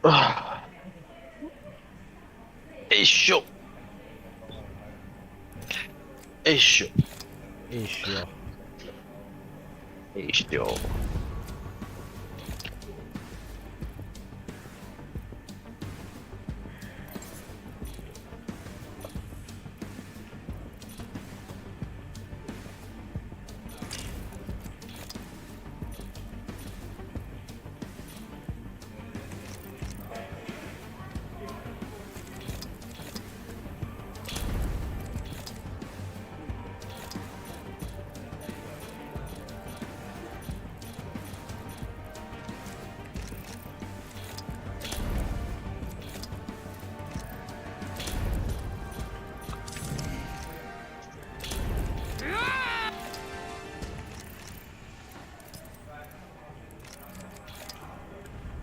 あよいしょ。よいしょ。いいっしょ。よいしょ。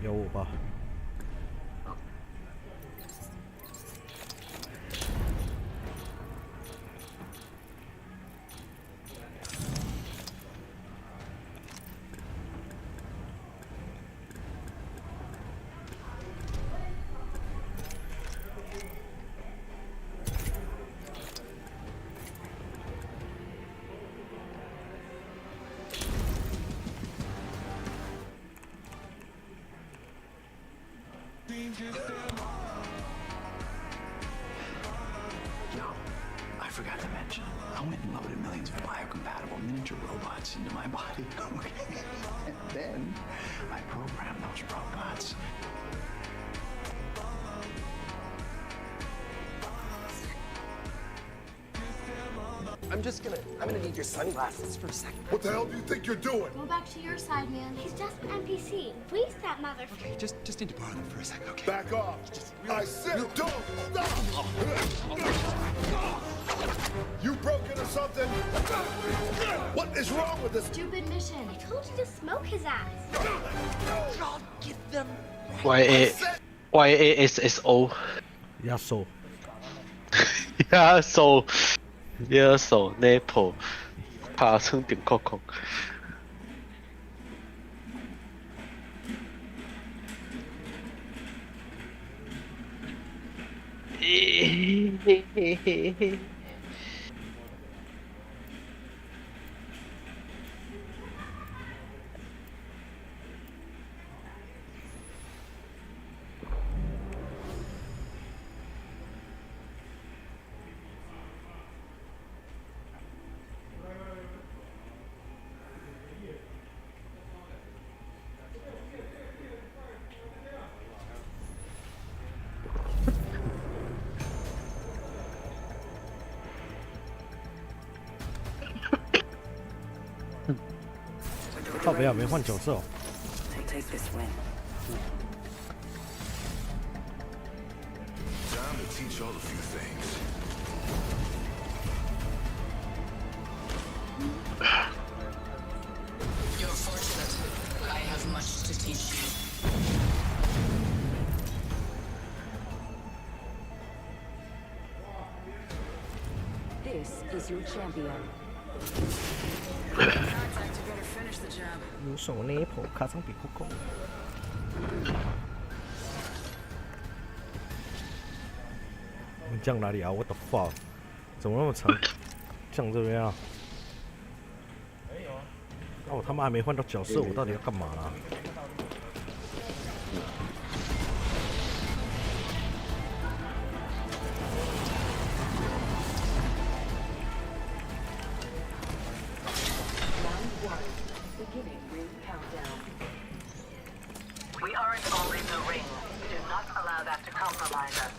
有我吧？I forgot to mention, I went and loaded millions of biocompatible miniature robots into my body. Okay. And then I programmed those robots. I'm gonna need your sunglasses for a second. What the hell do you think you're doing? Go back to your side, man. He's just an NPC. Please, that motherfucker. Just need to borrow them for a second, okay? Back off. I said don't stop. You broke into something? What is wrong with this? Stupid mission. I told you to smoke his ass. YASSO 压缩。야소 야소 네포 파층顶扣空 靠北啊，没换角色哦。 Take this win. Time to teach y'all a few things. You're fortunate. I have much to teach you. This is your champion. 有手捏破卡上比扣扣。你降哪里啊？What the fuck？怎么那么长？降这边啊？那我他妈还没换到角色，我到底要干嘛啊？ Beginning ring countdown. We aren't only the ring. Do not allow that to compromise us.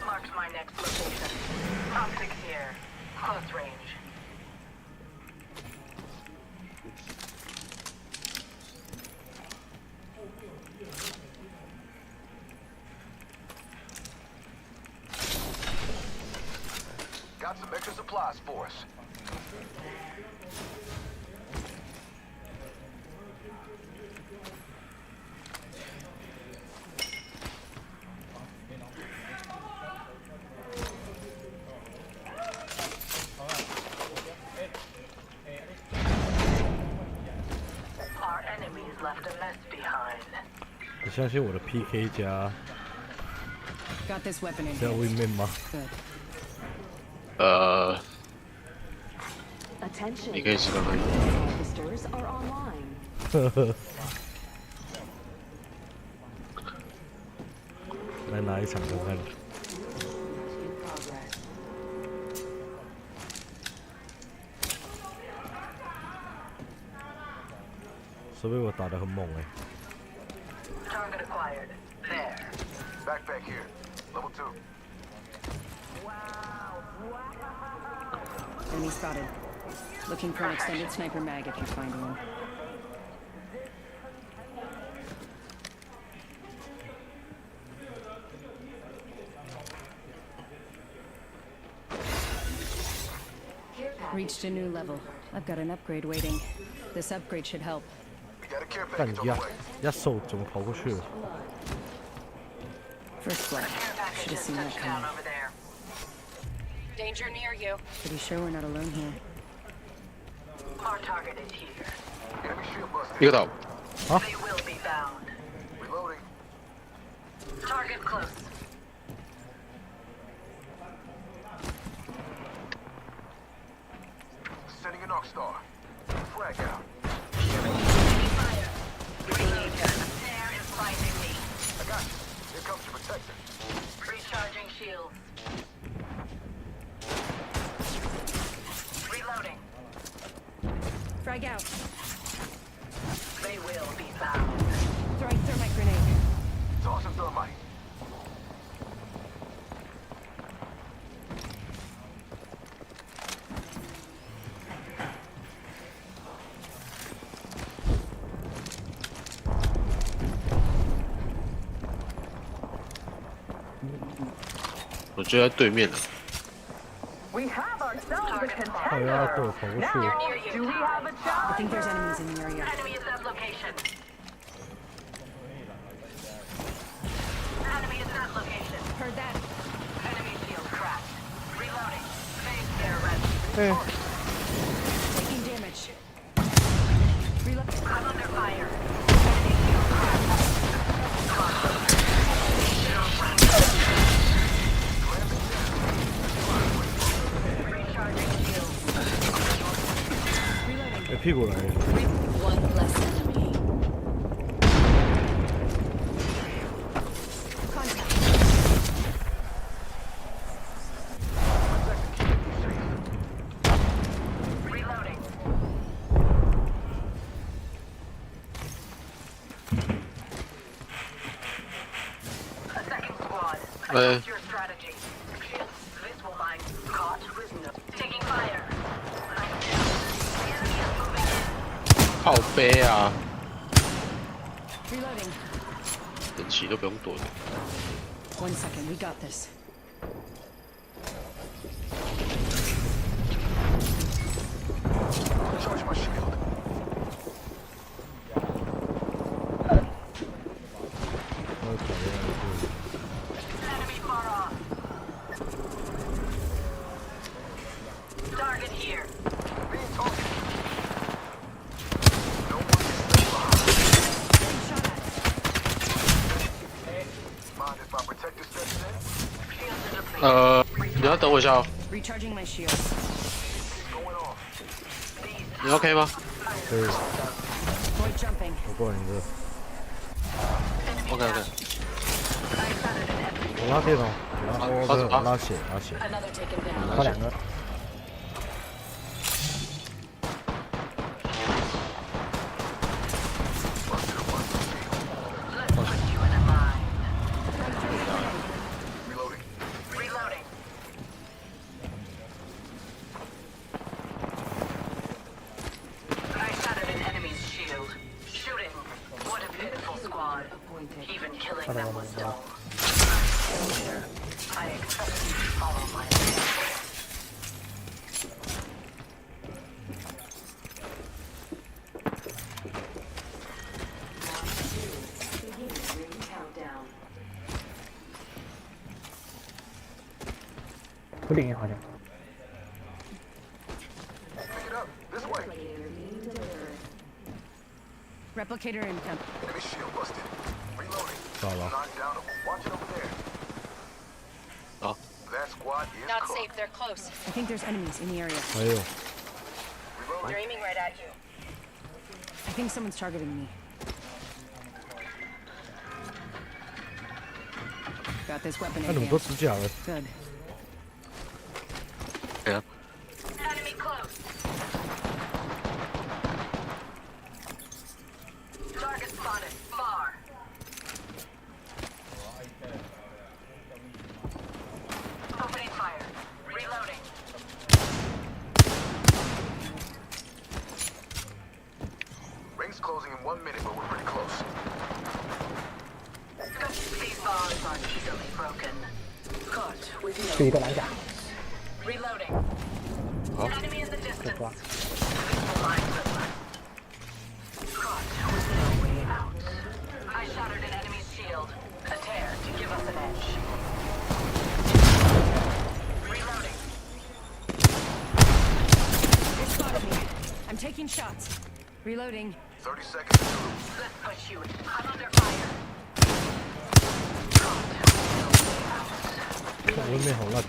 Marked my next location. Optics here. Close range. Got some extra supplies for us. left a mess behind. 你相信我的 PK 加 Got this weapon in 加 hand. Wingman 吗？ Good. 你可以试看看。 Harvesters are online. 来拿一场看看。 In progress. 所以我打得很猛哎、 Target acquired. There. Backpack here. Level 2. Enemy spotted. Looking for an extended sniper mag if you find one. Reached a new level. I've got an upgrade waiting. This upgrade should help. We got a care 干 package on 压 the way. 压手怎么跑过去了？ First blood. Care package Should have has seen that touched down coming. over there. Danger near you. Pretty sure we're not alone here. Our target is here. Enemy shield busted. 一个岛， They will be bound. Reloading. Target close. Sending an Arc Star. Frag out. Fire. Reacher. There is finding me. I got you. Here comes your protector. Recharging shields. Reloading. Frag out. They will be bound. Throwing thermite grenade. Tossing thermite. 我就在对面了。 We have ourselves a 靠压对我跑过去了。 Near you. Do we have a I think there's enemies in the area. Enemy is at location. Enemy is at location. Heard that. Enemy shield cracked. Reloading. Phase air ready. Taking damage. Reload. I'm under fire. Enemy shield cracked. Recharging shields. Reloading. 哎，屁股来了！ One less enemy. Contact. Reloading. A second squad. Adjust your strategy. Shields. This will mine. Caught. Prisoner. Taking fire. The enemy is moving in. 靠背啊， Reloading. 等骑都不用躲的。 1 second. We got this. Charge my shield. Enemy far off. Target here. Being targeted. No one is left behind. Mind if my protector steps in? Shields are depleted. 你要等我一下哦。 Recharging my shields. Going off. 你 OK 吗？可以， Void jumping. 我过你这， OK OK。我拉电脑，我拉血，拉血， Another taken down. 他两个。 Let's put you in a mine. Reloading. Reloading. I shattered an enemy's shield. Shooting. What a pitiful squad. Even killing them was dull. I expect you to follow my example. Ring countdown. 不灵好像。 Pick it up. This way. Player being delivered. Replicator income. Enemy shield busted. Reloading. 糟了， Knockdown. Watch it over there. 好， That squad is Not cooked. safe, they're close. I think there's enemies in the area. 还有 They're aiming right at you. I think someone's targeting me. Got this weapon 看 in 那么多 hand. 指甲了， Good. 对啊， Enemy close. Target spotted. Far. Opening fire. Reloading. Ring's closing in 1 minute, but we're pretty close. These bombs aren't easily broken. Caught with no. 是一个蓝甲， Reloading. Oh. Enemy in the distance. 抓。 Caught with no way out. I shattered an enemy's shield. A tear to give us an edge. Reloading. They spotted me. I'm taking shots. Reloading. 30 seconds to move. Let's push you. I'm under fire. Caught with no way out. 外面好烂，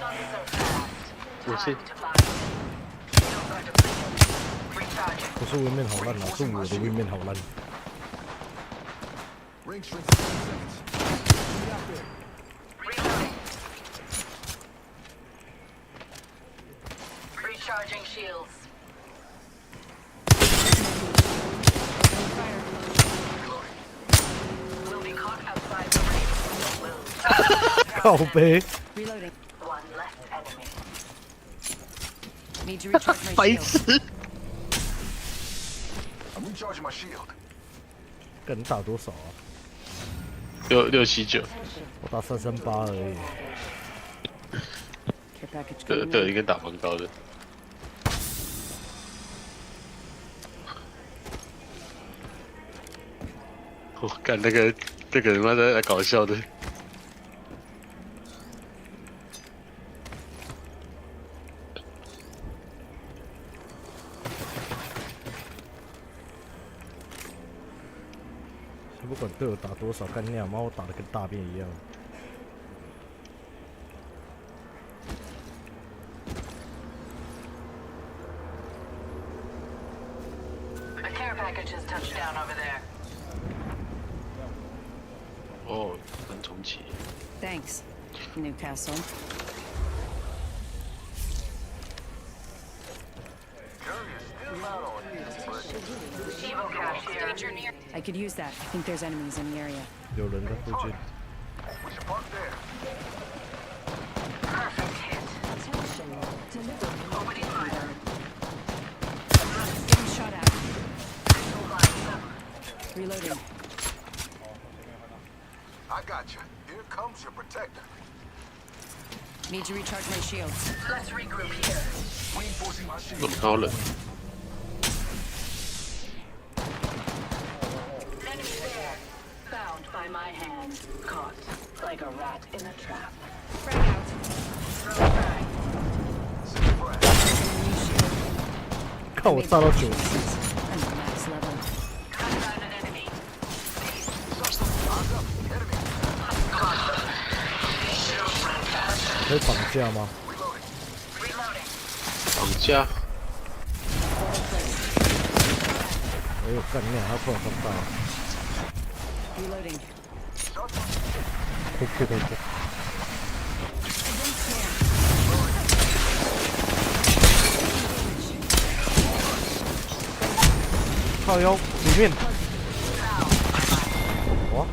Not so fast. We'll see. Time to find. Shields are depleted. Recharging. 不是外面好烂啊，是我的外面好烂。 Ring shrinks in 10 seconds. Get out there. Reloading. Recharging shields. Fire. We'll be caught outside the ring. 靠背， Reloading. One less enemy. Need to recharge my 白 shield. 痴。 I'm recharging my shield. 跟你打多少啊？ 679，我打338而已。 Care package 对 coming 对， in. 应该打蛮高的。我干那个他妈在搞笑的。不管队友打多少，干娘妈我打的跟大便一样。 A care package has touched down over there. 哦，跟重启。 Thanks, Newcastle. Evo cache here. Danger near. I could use that. I think there's enemies in the area. 有人在附近， We should park there. Perfect hit. Opening fire. Getting shot at. Line them. Reloading. I got you. Here comes your protector. Need to recharge my shields. Let's regroup here. Reinforcing my 那么 shield. 高冷， Enemy there. Bound by my hand. Caught like a rat in a trap. Frag out. Throw frag. Send frag. 看我炸到90。 I'm max level. Cut down an enemy. Enemy. 可以绑架吗？ Reloading. 绑架。哎呦，干娘，他突然放大了， Reloading. 对。靠腰里面，哇！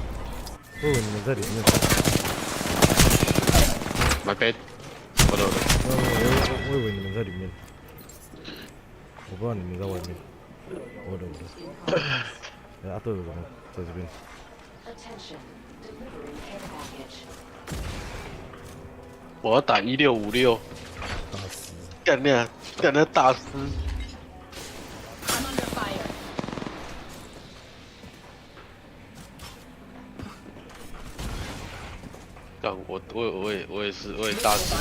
我以为你们在里面， My bad，我的。我以为你们在里面，我不知道你们在外面。我的。哎啊，队友怎么在这边？ 我要打1656，打死！干那大师。 I'm under fire. 干我也是大师。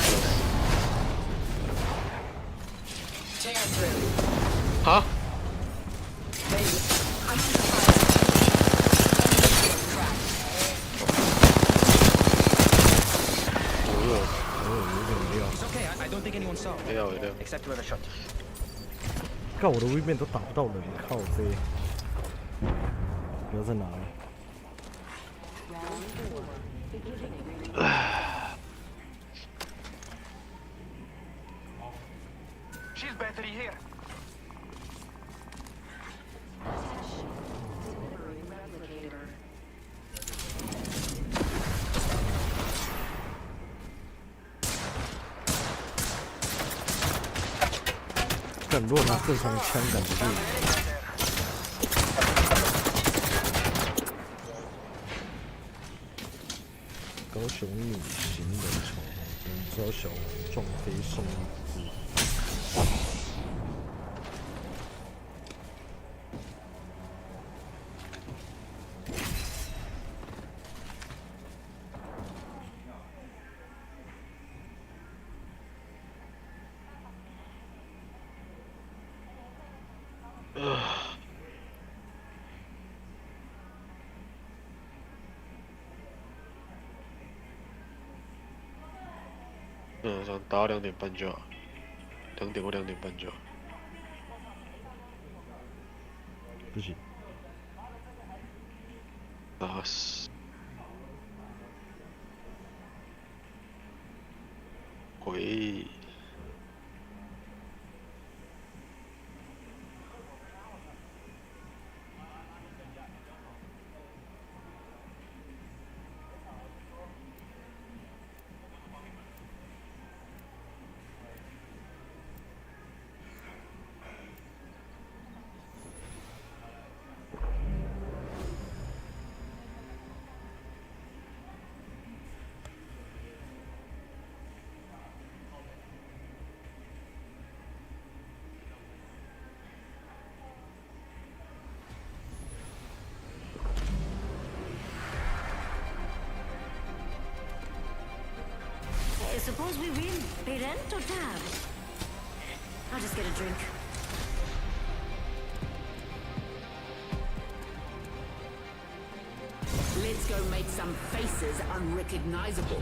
Tear through. 啊？没有没有， Except whoever shot. 看我的位面都打不到人，靠飞！不要再拿了。 Shield battery here. 但如果拿正常枪，感觉就高雄女行人潮，本招小撞飞送一只。想打到2点半就好，2点或2点半就好。不行，打死！鬼！Suppose we win. Pay rent or tab? I'll just get a drink. Let's go make some faces unrecognizable.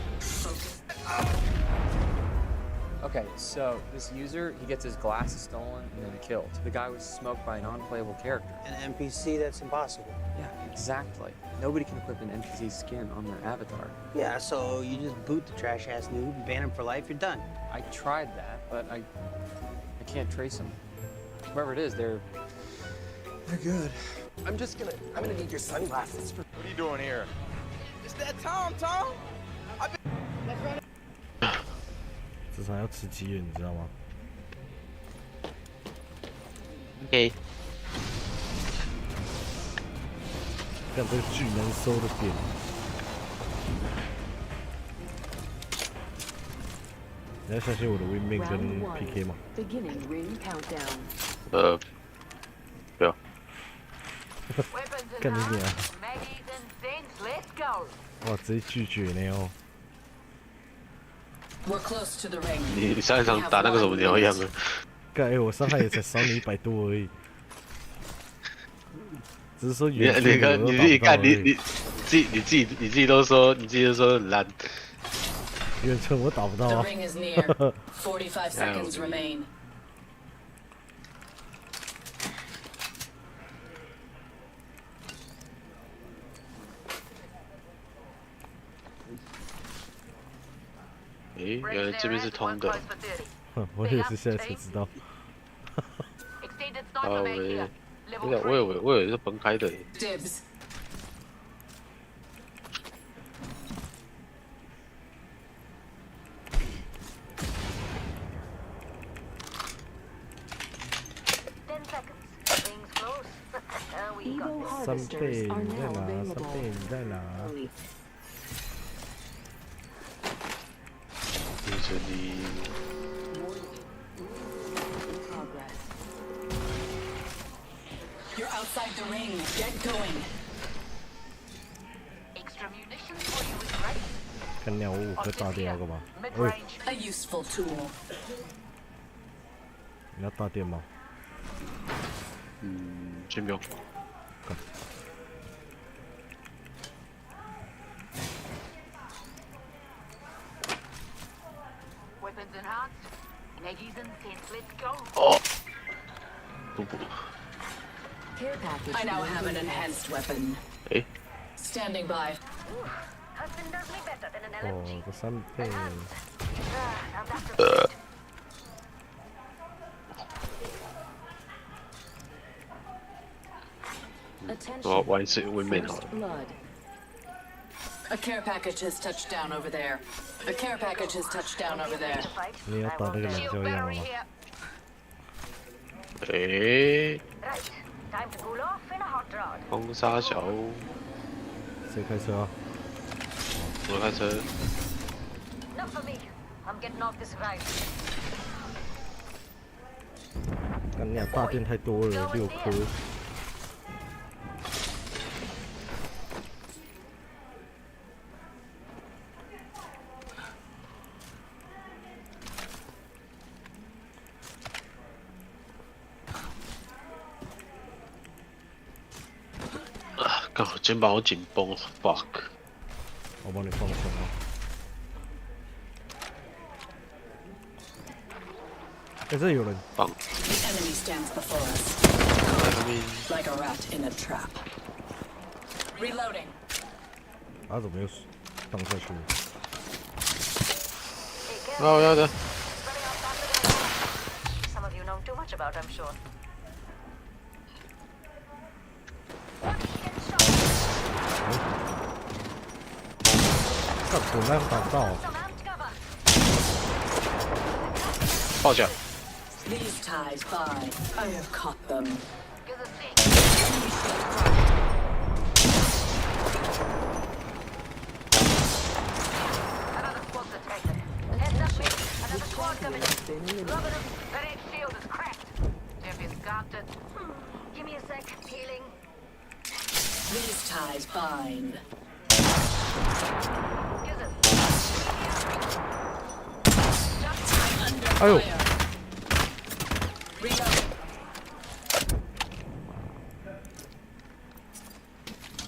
Okay, so this user, he gets his glasses stolen and then killed. The guy was smoked by a non-playable character. An NPC, that's impossible. Yeah, exactly. Nobody can equip an NPC skin on their avatar. Yeah, so you just boot the trash ass noob, ban him for life, you're done. I tried that, but I can't trace him. Whoever it is, they're good. I'm gonna need your sunglasses for. What are you doing here? Is that Tom? 至少要吃鸡了，你知道吗？ OK。看这个巨难收的点。你要相信我的 win 面跟 PK 吗？ Beginning ring countdown. 不要。干你娘！ Maggies and things, let's go. 哇，直接拒绝呢哦。 We're close to the ring. 你上一场打那个什么鸟一样的。干我伤害也才少你100多而已。只是说你自己看你自己都说很烂。远程我打不到啊。 The ring is near. 45 seconds remain. 诶，原来这边是通的。哼，我也是现在才知道。啊喂，我以为是分开的。Dibs. Evo 3倍 harvesters are 你在 now 哪？3 available. 倍你在哪？对着你。 You're outside the ring. Get going. Extra munitions for you is ready. 干鸟我5颗大电要干嘛？喂， A useful tool. 你要大电吗？先不用。 Weapons enhanced. Maggie's in sense. Let's go. 哦，不不， Care package. I now have an enhanced weapon. 哎， Standing by. Husband does me better than an 哦 LMG. ，个三倍， Now that's a Attention. 我要玩一次 Wingman 好 First 了。 blood. A care package has touched down over there. A care package has touched down over there. fight. 你要打那个懒觉一样了吗？ 哎， Right. Time to cool off in a hot rod. 风沙小，谁开车啊？我开车。 Not for me. I'm getting off this ride. 干你俩大电太多了，6颗。啊，刚好肩膀好紧绷 ，fuck。我帮你放松啊。哎，这有人。棒。 The enemy stands before us, 那边 like a rat in a trap. Reloading. 啊，怎么又荡下去了？那我要的。 Some of you know too much about, I'm sure. 干滚那打不到。 Some amped cover. 报价。 These ties by. I have caught them. Give us a Another squad detected. Heads up, mate. Another squad coming in. Look at them. That edge shield is cracked. Champion's got it. Give me a sec. Healing. These ties bind. Use it. Under 哎呦， fire. Reloading.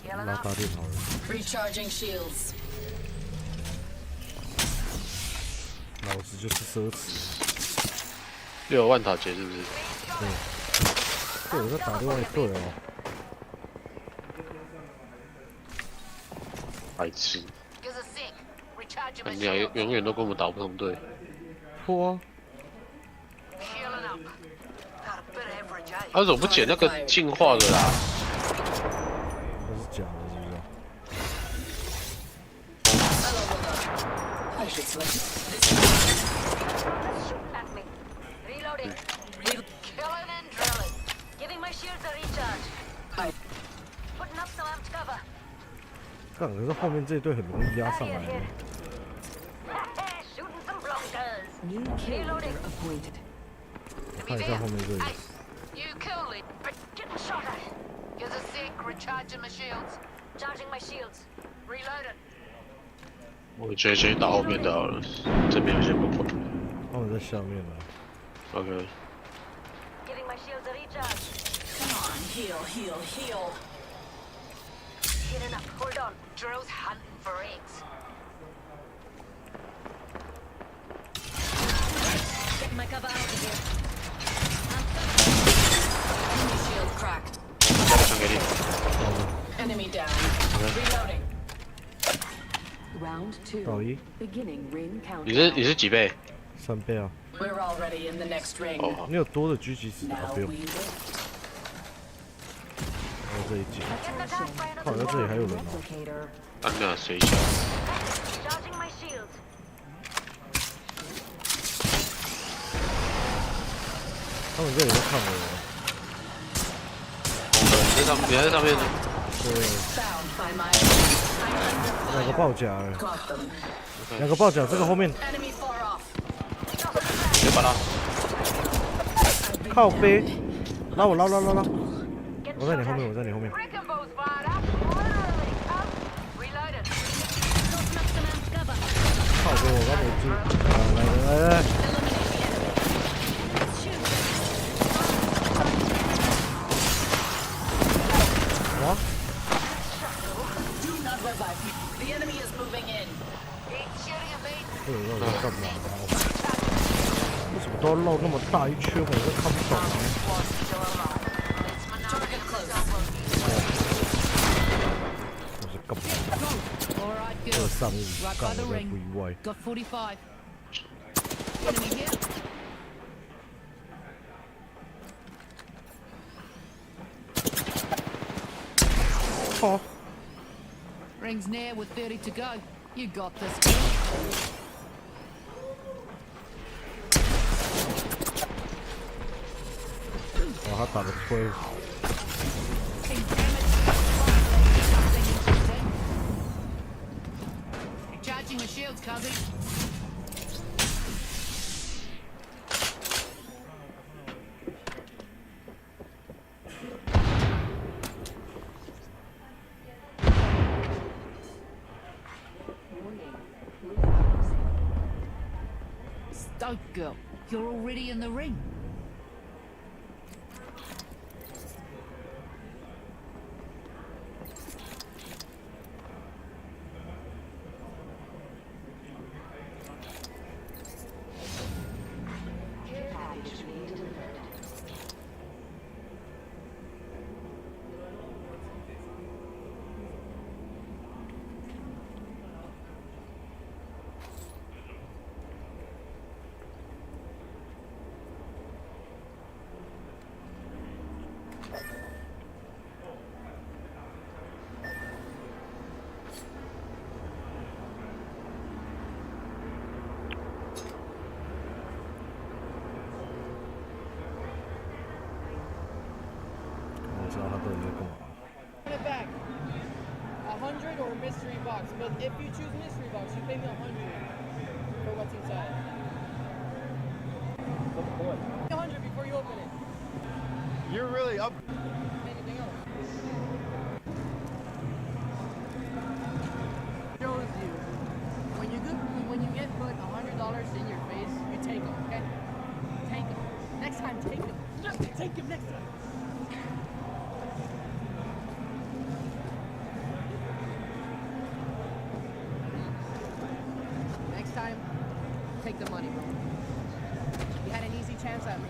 Healing 拉 up. 大电好了。 Recharging shields. 老子就是奢侈。 6万塔杰是不是？对，我在打另外一队哦。白痴， Give us a sec. Recharge your 你俩 shield. 永远都跟我们打不同队。破啊！ Healing up. Got a bit of average, eh? 他怎么不捡那个进化的啦？那是假的，是不是？ I should select this. Shooting at me. Reloading. Killing and drilling. Giving my shields a recharge. I Putting up some amped cover. 干，可是后面这一队很容易压上 Barrier 来 here. Shooting some blockers. New kill leader appointed. 我看一下后面这里。 You cool it, but getting shot at. Give us a sec. Recharging my shields. Charging my shields. Reloading. 我觉得先去打后面的好了，这边先不管。他们在下面呢。 OK， Giving my shields a recharge. come on, heal, heal, heal. Healing up. Hold on. Drill's hunting for eggs. Get my cover out of here. Enemy shield cracked. 加个枪给你。 Enemy down. Reloading. Round 倒 2. 一， Beginning ring 你 countdown. 是几倍？ 3倍啊！ We're already in the next ring. 哦，好你有多的狙击死啊？ Now 不用 we，wait. 还有这一集。 Getting attacked by 靠， another 在这里还有人哦。 Replicator. 按那谁一下？ Charging my shields. 他们这里在看我。你在上，你还在上面呢。对， Found by my. 两个爆甲了， Got them. 两个爆甲，这个后面 Enemy far off. 别把他。靠背，拉我拉！我在你后面，我在你后面。 Rickenbow's fired up. Literally, come. Reloaded. Tossing up some amped cover. 靠背，我刚没进。来， 哇！ Do not revive me. The enemy is moving in. Ain't shooting at me. 这个人在干嘛？为什么都要绕那么大一圈，我都看不懂。 Target close. 这是干嘛？ All right, 这 girl. 上午 Right 干 by 我 the 都 ring. 不意外。 Got 45. Enemy here. Oh. Rings near with 30 to go. You got this, girl. 哇，他打得亏。 Charging the shields, Cuzzy. Stoke girl, you're already in the ring. Put it back. 100 or mystery box. But if you choose mystery box, you pay me 100 for what's inside. 100 before you open it. You're really up. Anything else? Shows you when you get put $100 in your face, you take them. Okay? Take them. Next time, take them. Just take them next time. Next time, take the money, bro. You had an easy chance at me.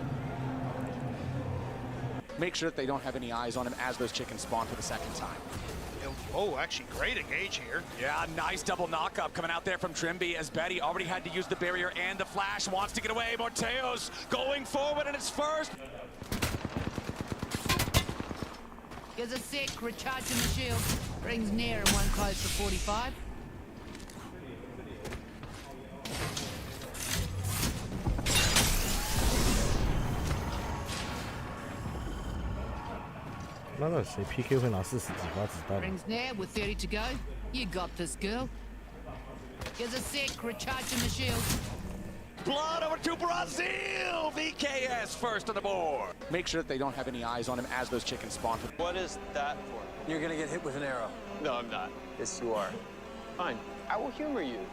Make sure that they don't have any eyes on him as those chickens spawn for the second time. Oh, actually, great engage here. Yeah, nice double knock-up coming out there from Trimby as Betty already had to use the barrier and the flash. Wants to get away. Morteos going forward and it's first. Gives a sec, recharging the shield. Rings near and one close for 45.那个谁 PK 会拿40几发子弹？ Rings near with 30 to go. You got this, girl. Gives a sec, recharging the shield. Blood over to Brazil. VKS first on the board. Make sure that they don't have any eyes on him as those chickens spawn. What is that for? You're gonna get hit with an arrow. No, I'm not. Yes, you are. Fine. I will humor you.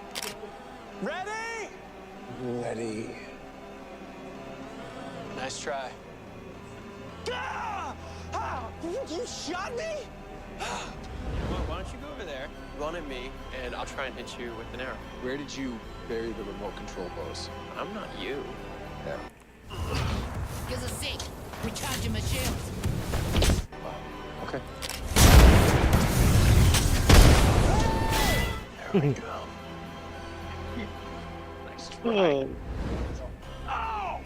Ready? Ready. Nice try. Ah! Ah! You shot me? Why don't you go over there, run at me, and I'll try and hit you with an arrow. Where did you bury the remote control bows? I'm not you. Gives a sec, recharging my shield. Okay. There we go. Nice try. Oh!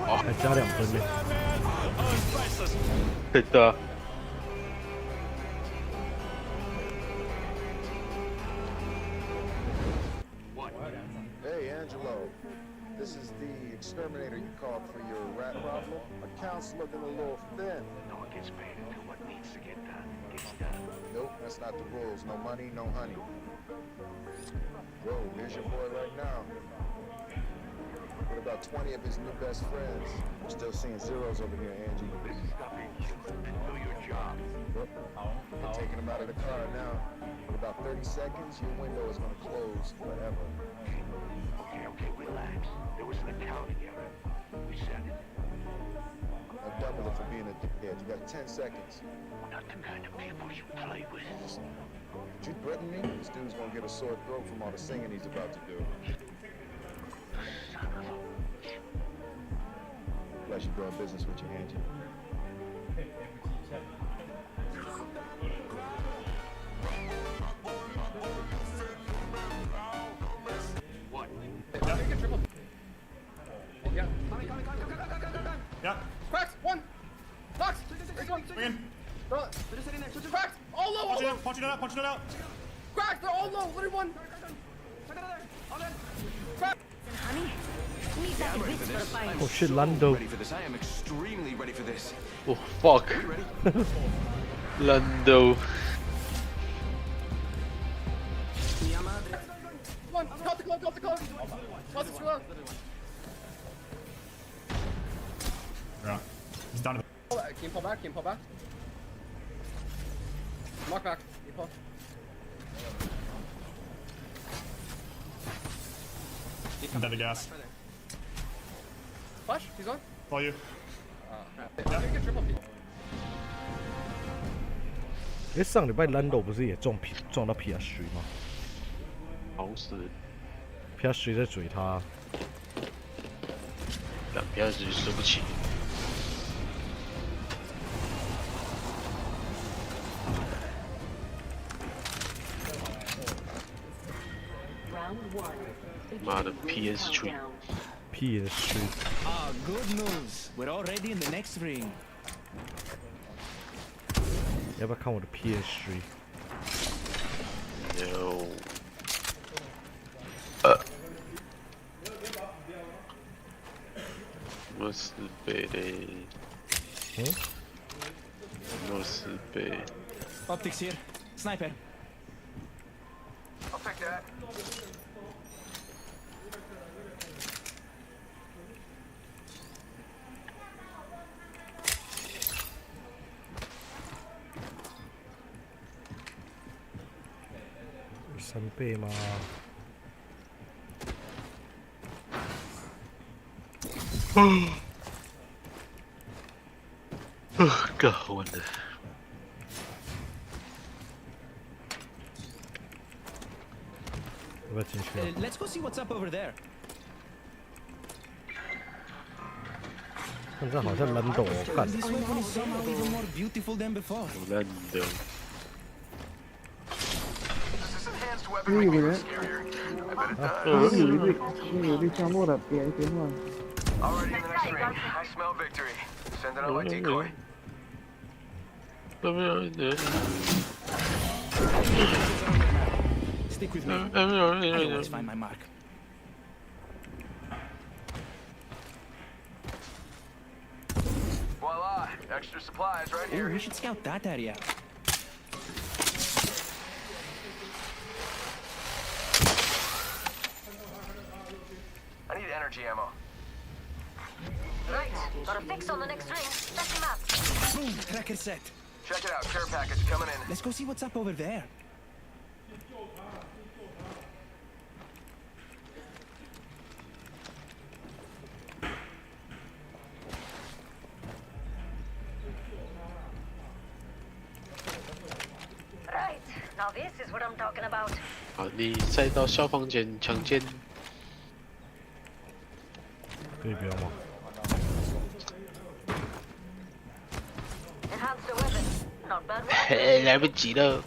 还加2分呢。对的。 Hey, Angelo. This is the exterminator you called for your rat problem. Account's looking a little thin. No one gets paid until what needs to get done gets done. Nope, that's not the rules. No money, no honey. Whoa, here's your boy right now. What about 20 of his new best friends? I'm still seeing zeros over here, Angie. This is stuff in you and do your job. Yep. They're taking him out of the car now. In about 30 seconds, your window is going to close forever. Okay, relax. There was an accounting error. We said it. I'll double it for being a dickhead. You got 10 seconds. Not the kind of people you play with. Did you threaten me? This dude's going to get a sore throat from all the singing he's about to do. you brought business with you, Angie. Yeah. Yeah. Cracks! One! Knocks! Swing in. Cracks! All low! All low! Punch it out! Cracks! They're all low! Literally one! Cracks! Honey, need that wits for a fight. Oh shit, Lando. Ready for this. I am extremely ready for this. Oh fuck. Lando. One! Cut the club! Cut the club! Yeah. He's done. Can you pull back? Mark back. Can you pull? I'm dead to gas. Flash? He's on? Follow you. Yeah. Get triple P. 诶，上礼拜 Lando 不是也撞到 PS3 吗好死， ？PS3 在追他，但不要是输不起。 妈的 PS3， PS3 Ah, good news. We're already in the next ring. 要不要看我的 PS3？ No。莫斯贝嘞。莫斯贝。 Optics here. Sniper. I'll take that. 3倍吗？干完了。 要不要进去啊？ Let's go see what's up over there. 看这好像 Lando 哦，干 This weapon is somehow even more beautiful than before. Lando。 This enhanced weapon makes it scarier. I bet it does. 有被降落的，别乱。 Already in the next ring. I smell victory. Send it on my decoy. Stick with me. I always find my mark. Voila! Extra supplies right Oh, here. we should scout that area. I need energy ammo. Right. Got a fix on the next ring. Set him up. Boom, tracker set. Check it out. Care package coming in. Let's go see what's up over there. Right. Now this is what I'm talking about. 好，你再到消防间强奸。可以不要吗？ Enhance the weapon. Not bad. 嘿，来不及了。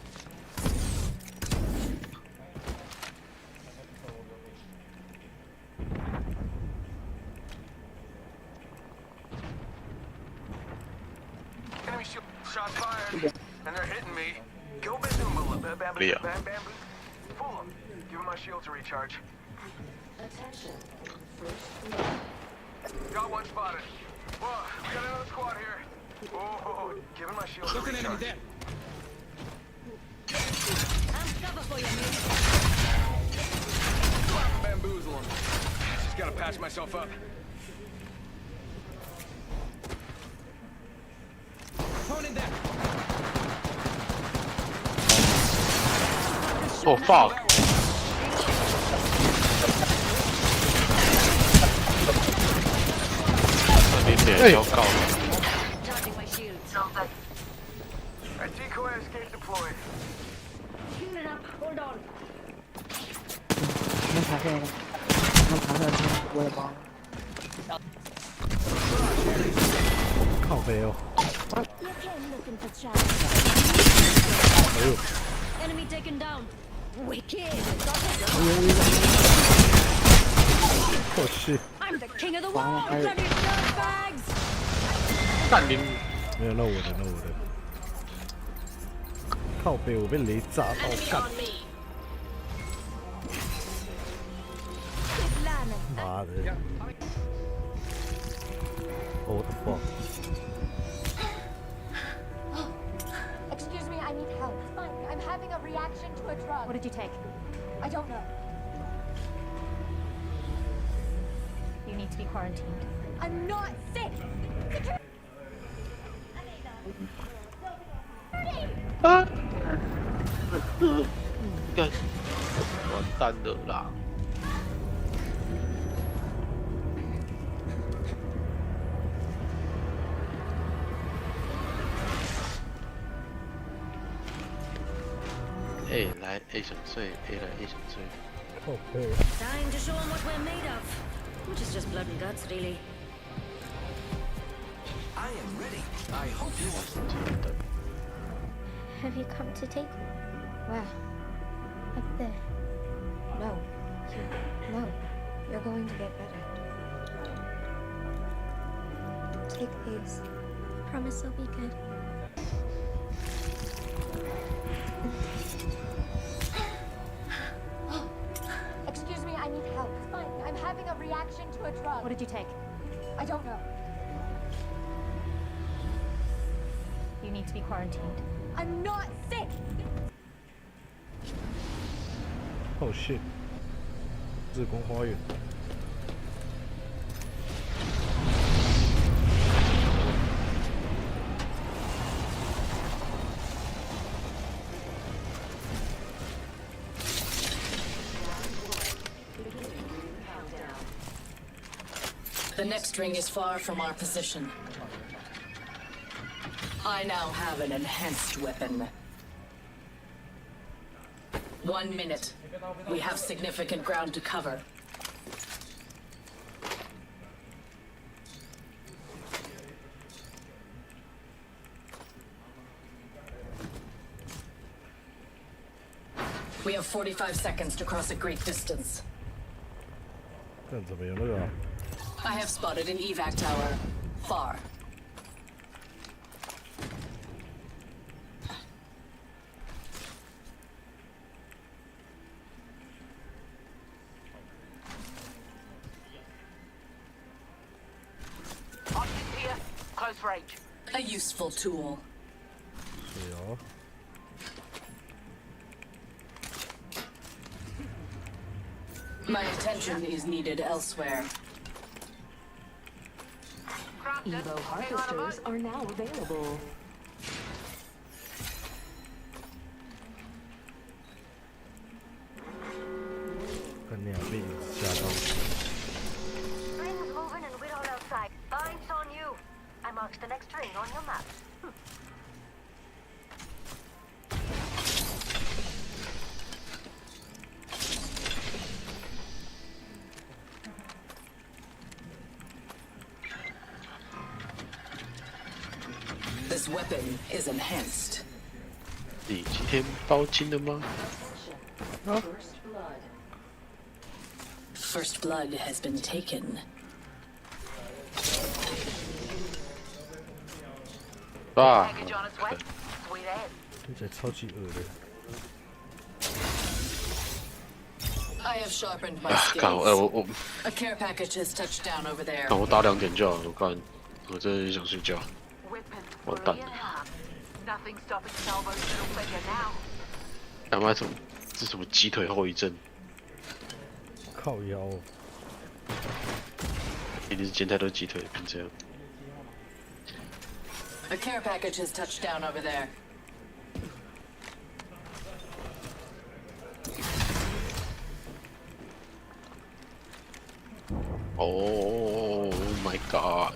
Enemy shield. Shots fired. And they're hitting me. Go bamboo. Bamboo. Fool them. Give him my shield to recharge. Got one spotted. Whoa, we got another squad here. Oh, giving my shield to recharge. Cover for you, mate. Bamboozle him. Just gotta patch myself up. Opponent there. Oh fuck！ 那边被人消告了。 Charging my shields. Our decoy escape deployed. Tune it up. Hold on. 能爬下来，能爬下来，我也帮。背哦。 You came looking for challenge. 哎呦， Enemy taken down. Wicked. 我去， I'm the king of the world, bloody dirtbags. 干你！没有，那我的，那我的。靠背，我被雷炸到干！ Quick land. 妈的！Oh the fuck！ Excuse me, I need help. Fine, I'm having a reaction to a drug. What did you take? I don't know. You need to be quarantined. I'm not sick! 啊！干，完蛋了啦！A 来 A 想睡 ，A 来 A 想睡。靠背。 Time to show them what we're made of. Which is just blood and guts, really. I am ready. I hope you are. Have you come to take me? Where? Up there. No. No. You're going to get better. Take these. Promise they'll be good. Excuse me, I need help. Fine, I'm having a reaction to a drug. What did you take? I don't know. You need to be quarantined. I'm not sick! Oh shit！ 日光花园。The next ring is far from our position. I now have an enhanced weapon. 1 minute. We have significant ground to cover. We have 45 seconds to cross a great distance. 看怎么样那个、啊？ I have spotted an evac tower. Far. Optics here. Close range. A useful tool. 是哦。 My attention is needed elsewhere. Evo harvesters are now available. 看你啊，被吓到。 Rings moving and we're all outside. Eyes on you. I marked the next ring on your map. This weapon is enhanced. 你今天包金了吗？ First blood has been taken. 爸， Package on its way. Sweet as. 听起来超级恶的。 I have sharpened my 干 skills. 我 A care package has touched down over there. 干我打2点就好了，我干，我真的想睡觉。 Weapons Well fully done. in hand. Nothing stopping Salvo's little figure now. 他妈这什么鸡腿后遗症？靠腰。一定是煎太多鸡腿变这样。 A care package has touched down over there. Oh my god！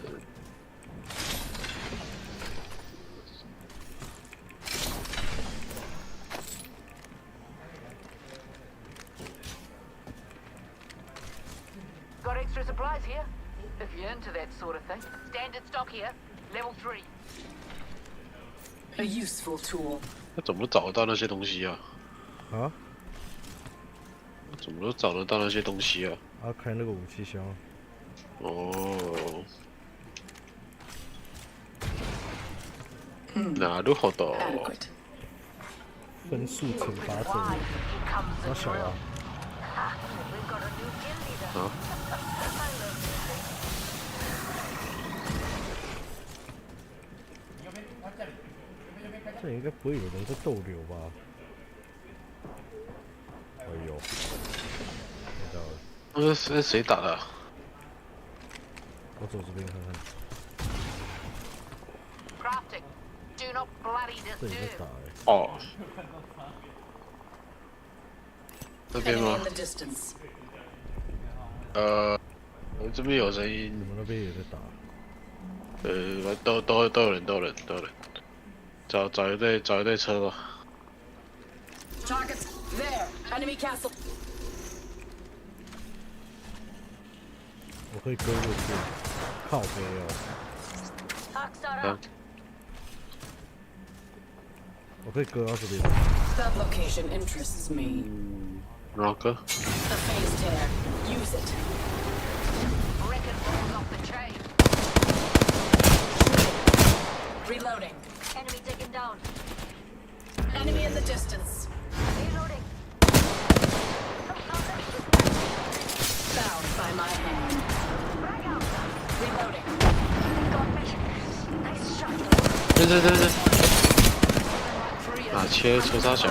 Got extra supplies here. If you're into that sort of thing. Standard stock here. Level 3. A useful tool. 他怎么找得到那些东西啊？啊？怎么都找得到那些东西啊？啊，开那个武器箱。哦。なるほど。分数惩罚者，好小啊！啊？这应该不会有人在逗留吧？哎呦，看到了。谁打的？我走这边看看。 Crafting. Do not bloody 这里在 disturb. 打哎。哦。这边 Enemy 吗 in？the distance. 我这边有声音。你们那边也在打。都有人。找一队车吧。 Targets there. Enemy castle. 我可以割过去，靠背哦。 Hawkstar up. 我可以割到这边。 That location interests me. 哪个？ A phase tear. Use it. Reckon balls off the chain. Reloading. Enemy taken down. Enemy in the distance. Reloading. Bound by my hand. Frag out. Reloading. Got me. Nice shot. 对。啊，切车杀小。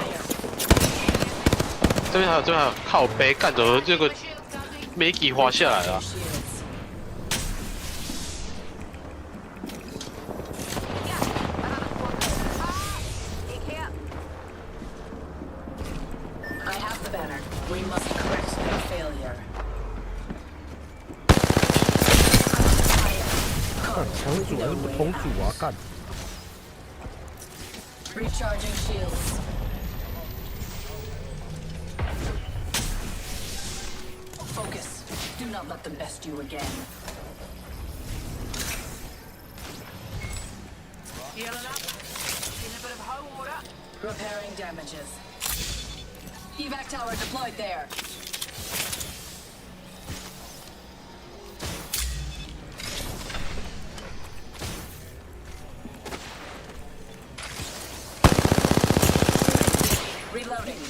这边还有，靠背干走这个没给滑下来了。 I have the banner. We must correct their failure. 干同组还是不同组啊？干！ Recharging shields. Focus. Do not let them best you again. Healing up. In a bit of hot water. Repairing damages. Evac tower deployed there. Reloading.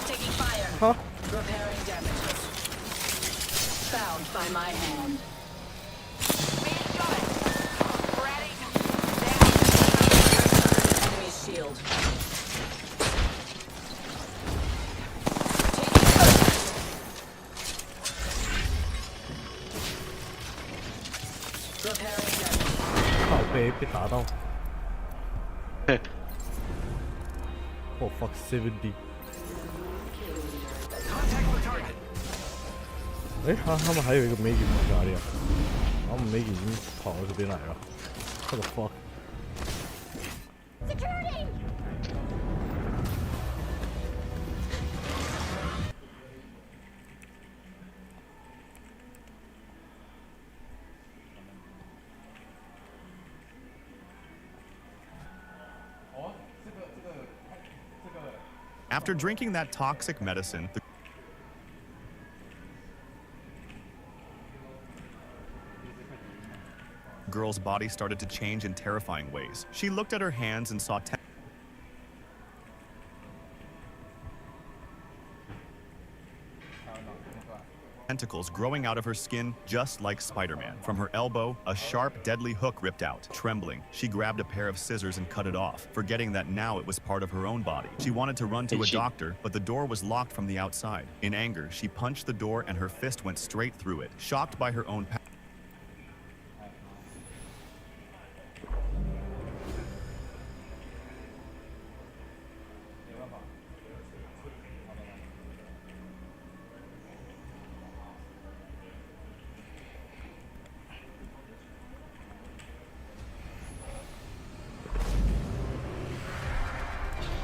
Taking fire. Huh? Repairing damages. Bound by my hand. Being shot. Ready. Enemy shield. Repairing damage. 靠背被打到。嘿。Oh fuck 70。哎，他们还有一个美女在哪里啊？他们美女已经跑到这边来了。What the fuck？ Security. After drinking that toxic medicine, the girl's body started to change in terrifying ways. She looked at her hands and saw tentacles growing out of her skin just like Spider-Man. From her elbow, a sharp, deadly hook ripped out. Trembling, she grabbed a pair of scissors and cut it off, forgetting that now it was part of her own body. She wanted to run to a doctor, but the door was locked from the outside. In anger, she punched the door and her fist went straight through it. Shocked by her own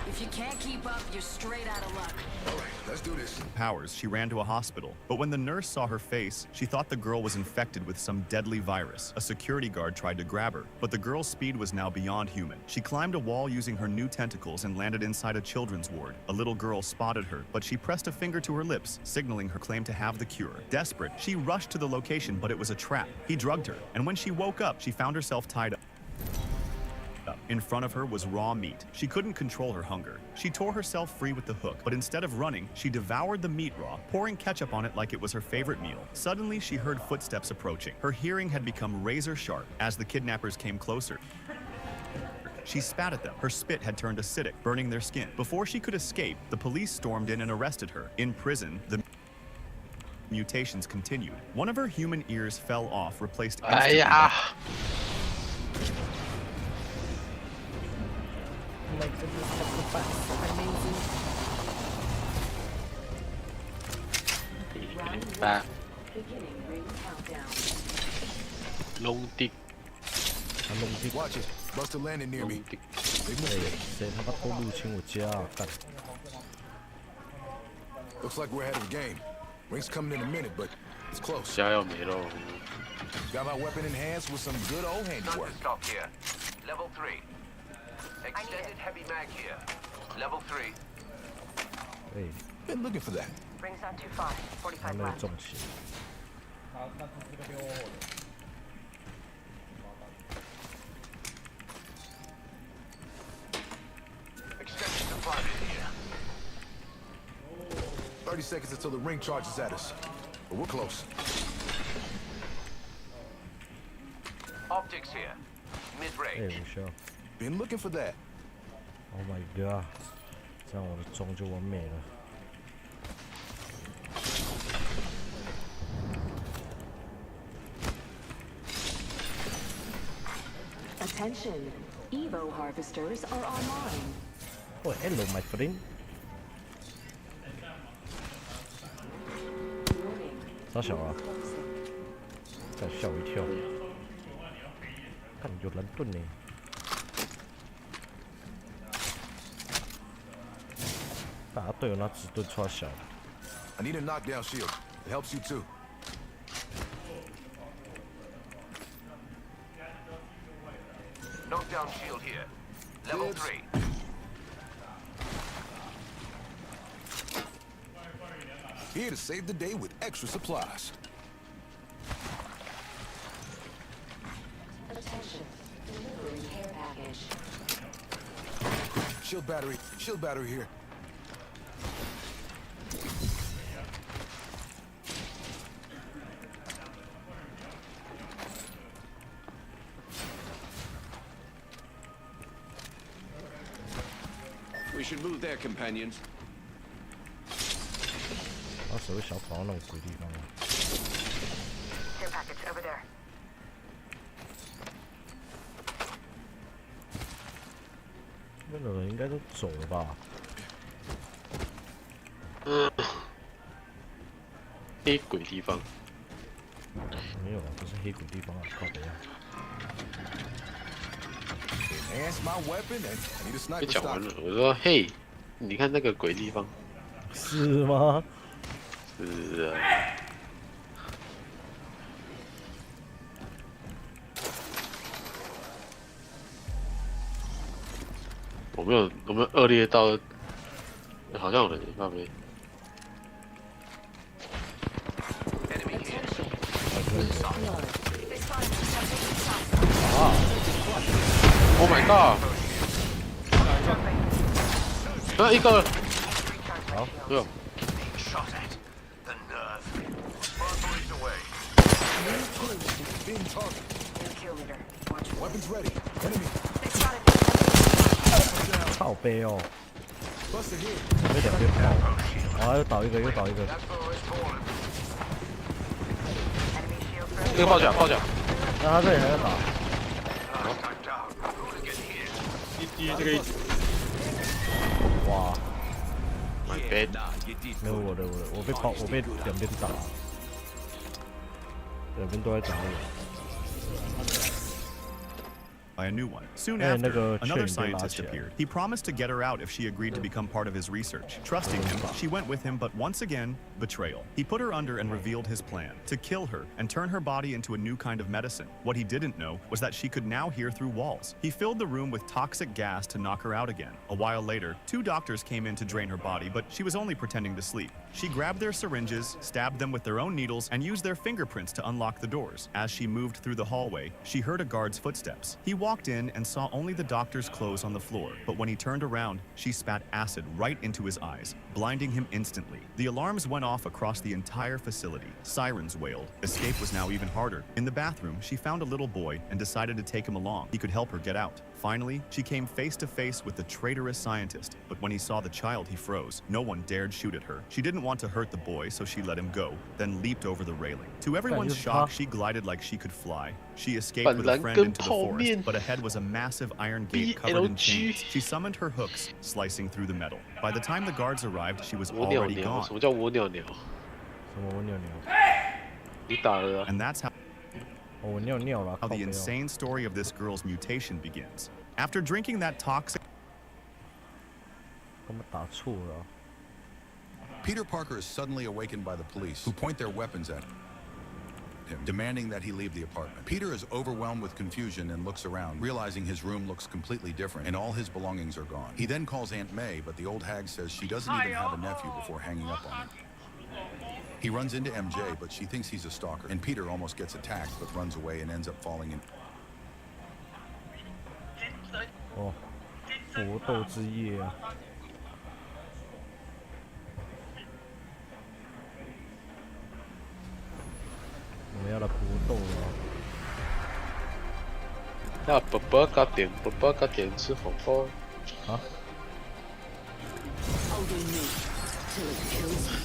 If you can't keep keep up, you're straight out of luck. All right, let's do this. Powers, she ran to a hospital. But when the nurse saw her face, she thought the girl was infected with some deadly virus. A security guard tried to grab her, but the girl's speed was now beyond human. She climbed a wall using her new tentacles and landed inside a children's ward. A little girl spotted her, but she pressed a finger to her lips, signaling her claim to have the cure. Desperate, she rushed to the location, but it was a trap. He drugged her, and when she woke up, she found herself tied up. In front of her was raw meat. She couldn't control her hunger. She tore herself free with the hook, but instead of running, she devoured the meat raw, pouring ketchup on it like it was her favorite meal. Suddenly, she heard footsteps approaching. Her hearing had become razor sharp as the kidnappers came closer. She spat at them. Her spit had turned acidic, burning their skin. Before she could escape, the police stormed in and arrested her. In prison, the mutations continued. One of her human ears fell off, replaced instantly by ba lông tịch Watch it. Buster landed near me. lông tịch 哎，谁他妈偷入侵我家啊？干！ Looks like we're ahead of the game. Ring's coming in a minute, but it's close. 家要没了。 Got my weapon in hands with some good old handiwork. Stop here. Level 3. Extended heavy mag here. Level 3. 哎， Been looking for that. Rings not too far. 他 45没有 left. 中起。 Extended supply bin here. 30 seconds until the ring charges at us. But we're close. Optics here. 哎， Mid-range. 无效。 Been looking for that. Oh my god！ 这样我的钟就完美了。 Attention, Evo harvesters are online. Oh, hello, my friend。 傻小啊！再吓我一跳。看有人盾呢。打队友拿纸盾超小。 I need a knockdown shield. It helps you too. Knockdown shield here. Level 3. Here to save the day with extra supplies. Attention, delivering care package. Shield battery here. We should move there, companions. 他手会小跑到那种鬼地方啊。 Care package over there. 那个人应该都走了吧？黑鬼地方。没有啊，不是黑鬼地方啊，靠北啊。 Enhance my weapon and I need a 被 sniper 讲完 stock. 了，我说嘿，你看那个鬼地方。是吗？是啊。我没有恶劣到，好像有人那边。 Enemy here. Oh my god！ 啊，一个。好，不用。 Being shot at. The nerve. Both away. Being targeted. New kill leader. Watch. Weapons ready. Enemy. They spotted me. 靠背哦， Buster here. 被两边跑，啊，又倒一个，又倒一个。 That's where it's fallen. Enemy shield ready. 这个爆甲，爆甲。那他这里还要打， Last time down. Hooligan here. 这个哇， My bad。没有我的，我被两边打，两边都在打我。by a new one. Soon Yeah, after, nigga, another chain scientist did not appeared. He promised to get her out if she agreed to become part of his research. Trusting him, she went with him, but once again, betrayal. He put her under and revealed his plan, to kill her and turn her body into a new kind of medicine. What he didn't know was that she could now hear through walls. He filled the room with toxic gas to knock her out again. A while later, 2 doctors came in to drain her body, but she was only pretending to sleep. She grabbed their syringes, stabbed them with their own needles, and used their fingerprints to unlock the doors. As she moved through the hallway, she heard a guard's footsteps. He walked in and saw only the doctor's clothes on the floor, but when he turned around, she spat acid right into his eyes, blinding him instantly. The alarms went off across the entire facility. Sirens wailed. Escape was now even harder. In the bathroom, she found a little boy and decided to take him along. He could help her get out. Finally, she came face to face with the traitorous scientist, but when he saw the child, he froze. No one dared shoot at her. She didn't want to hurt the boy, so she let him go, then leaped over the railing. To everyone's shock, she glided like she could fly. She escaped with a friend into the forest, but ahead was a massive iron gate covered in chains. She summoned her hooks, slicing through the metal. By the time the guards arrived, she was already gone. 什么叫蜗尿尿？什么我尿尿？你打了啊？ And that's how 哦，我尿尿了。 how 靠 the 背哦 insane story of this girl's mutation begins. After drinking that toxic 他们打错了。 Peter Parker is suddenly awakened by the police, who point their weapons at him, demanding that he leave the apartment. Peter is overwhelmed with confusion and looks around, realizing his room looks completely different and all his belongings are gone. He then calls Aunt May, but the old hag says she doesn't even have a nephew before hanging up on him. He runs into MJ, but she thinks he's a stalker, and Peter almost gets attacked but runs away and ends up falling in. 哦，搏斗之夜啊！我们要来搏斗了。那爸爸加点吃火锅。啊？ I'll do me till it kills me.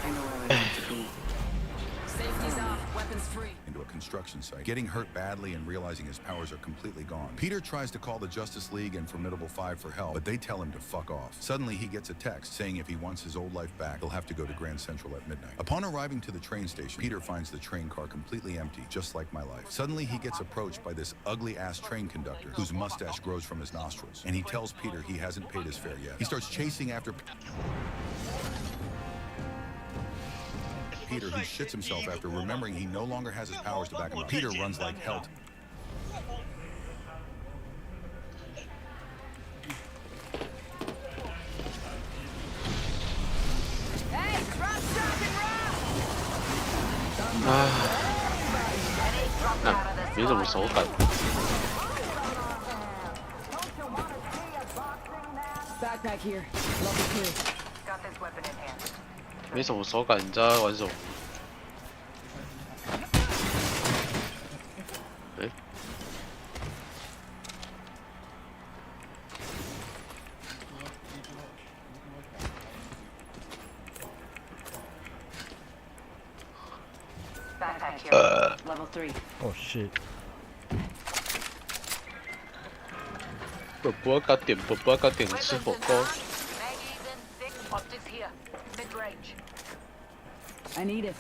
I know where I want to be. Safety's off, weapons free. Into a construction site, getting hurt badly and realizing his powers are completely gone. Peter tries to call the Justice League and Formidable Five for help, but they tell him to fuck off. Suddenly, he gets a text saying if he wants his old life back, he'll have to go to Grand Central at midnight. Upon arriving to the train station, Peter finds the train car completely empty, just like my life. Suddenly, he gets approached by this ugly-ass train conductor whose mustache grows from his nostrils, and he tells Peter he hasn't paid his fare yet. He starts chasing after Peter, who shits himself after remembering he no longer has his powers to back him up. Peter runs like hell. Hey, drop, drop, and roll! 啊，那没什么手感。 Backpack here. Level 2. Got this weapon in hand. 没什么手感，你知道在玩什么？哎， Backpack here. Level 3. Oh shit. 爸爸加点吃火锅。 Maggie's in thick. Optics here. Mid-range. I need it.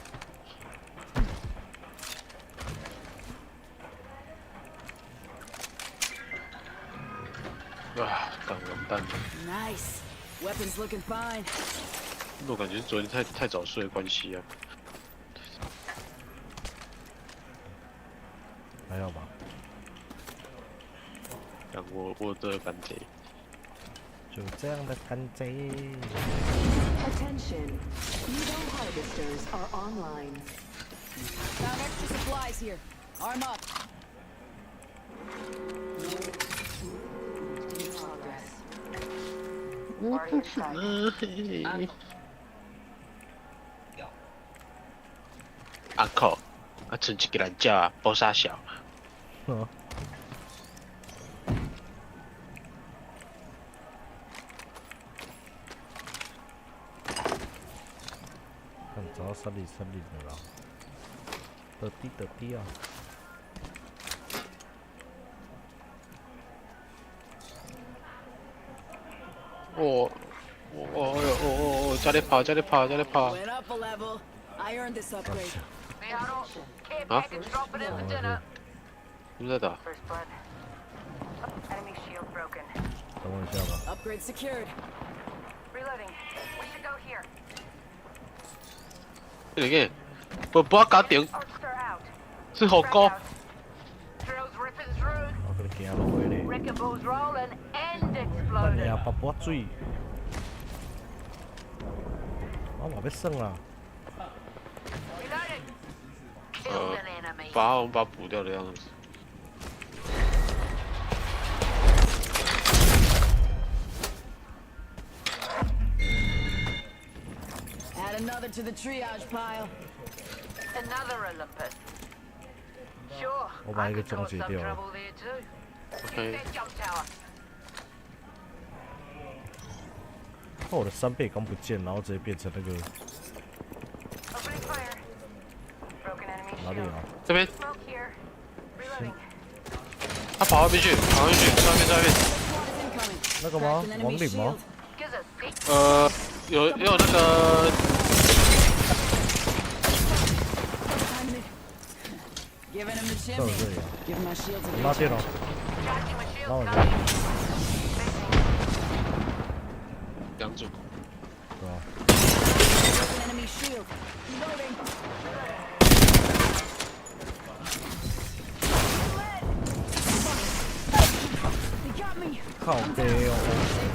啊，干完蛋了！ Nice. Weapons looking fine. 我感觉昨天太早睡的关系啊。还好吧。让我的感觉。 就这样的感觉。 Attention, Evo harvesters are online. Found extra supplies here. Arm up. Uncle，啊，存一个人叫啊，包啥小？哦。 找到森林的啦，得地啊！加力跑！ Went up a level. I earned this upgrade. 啊？你们在打？ First blood. Enemy shield broken. 等我一下吧。 Upgrade secured. Reloading. We should go here. 你嘅，我把搞掂， Archer out. 是好高。 Drills ripping through. 我给你行落去咧。 Wreckables rolling and 但 exploding. 也拔拔水。我话要算啦。 Reloading. Killed an enemy. 把我们把它补掉的样子。 Add another to the triage pile. Another Olympus. Sure. 我把一个 I could 终 cause 结 some 掉了。 trouble there too. OK。 That jump tower. 我的3倍刚不见，然后直接变成那个 Opening fire. Broken enemy 哪里 shield. 啊？这边， Smoke here. Reloading. 他跑那边去，跑那边去，上面，上面。 那个吗？王岭吗？ Gives us six. 有那个。 Giving him the 在 chimney. 我这里啊。 Give him my shields a 拉电脑。 Charging my shield. 拉我这里。 两组。对吧？ Broken enemy shield. Reloading. They got me. 靠背哦！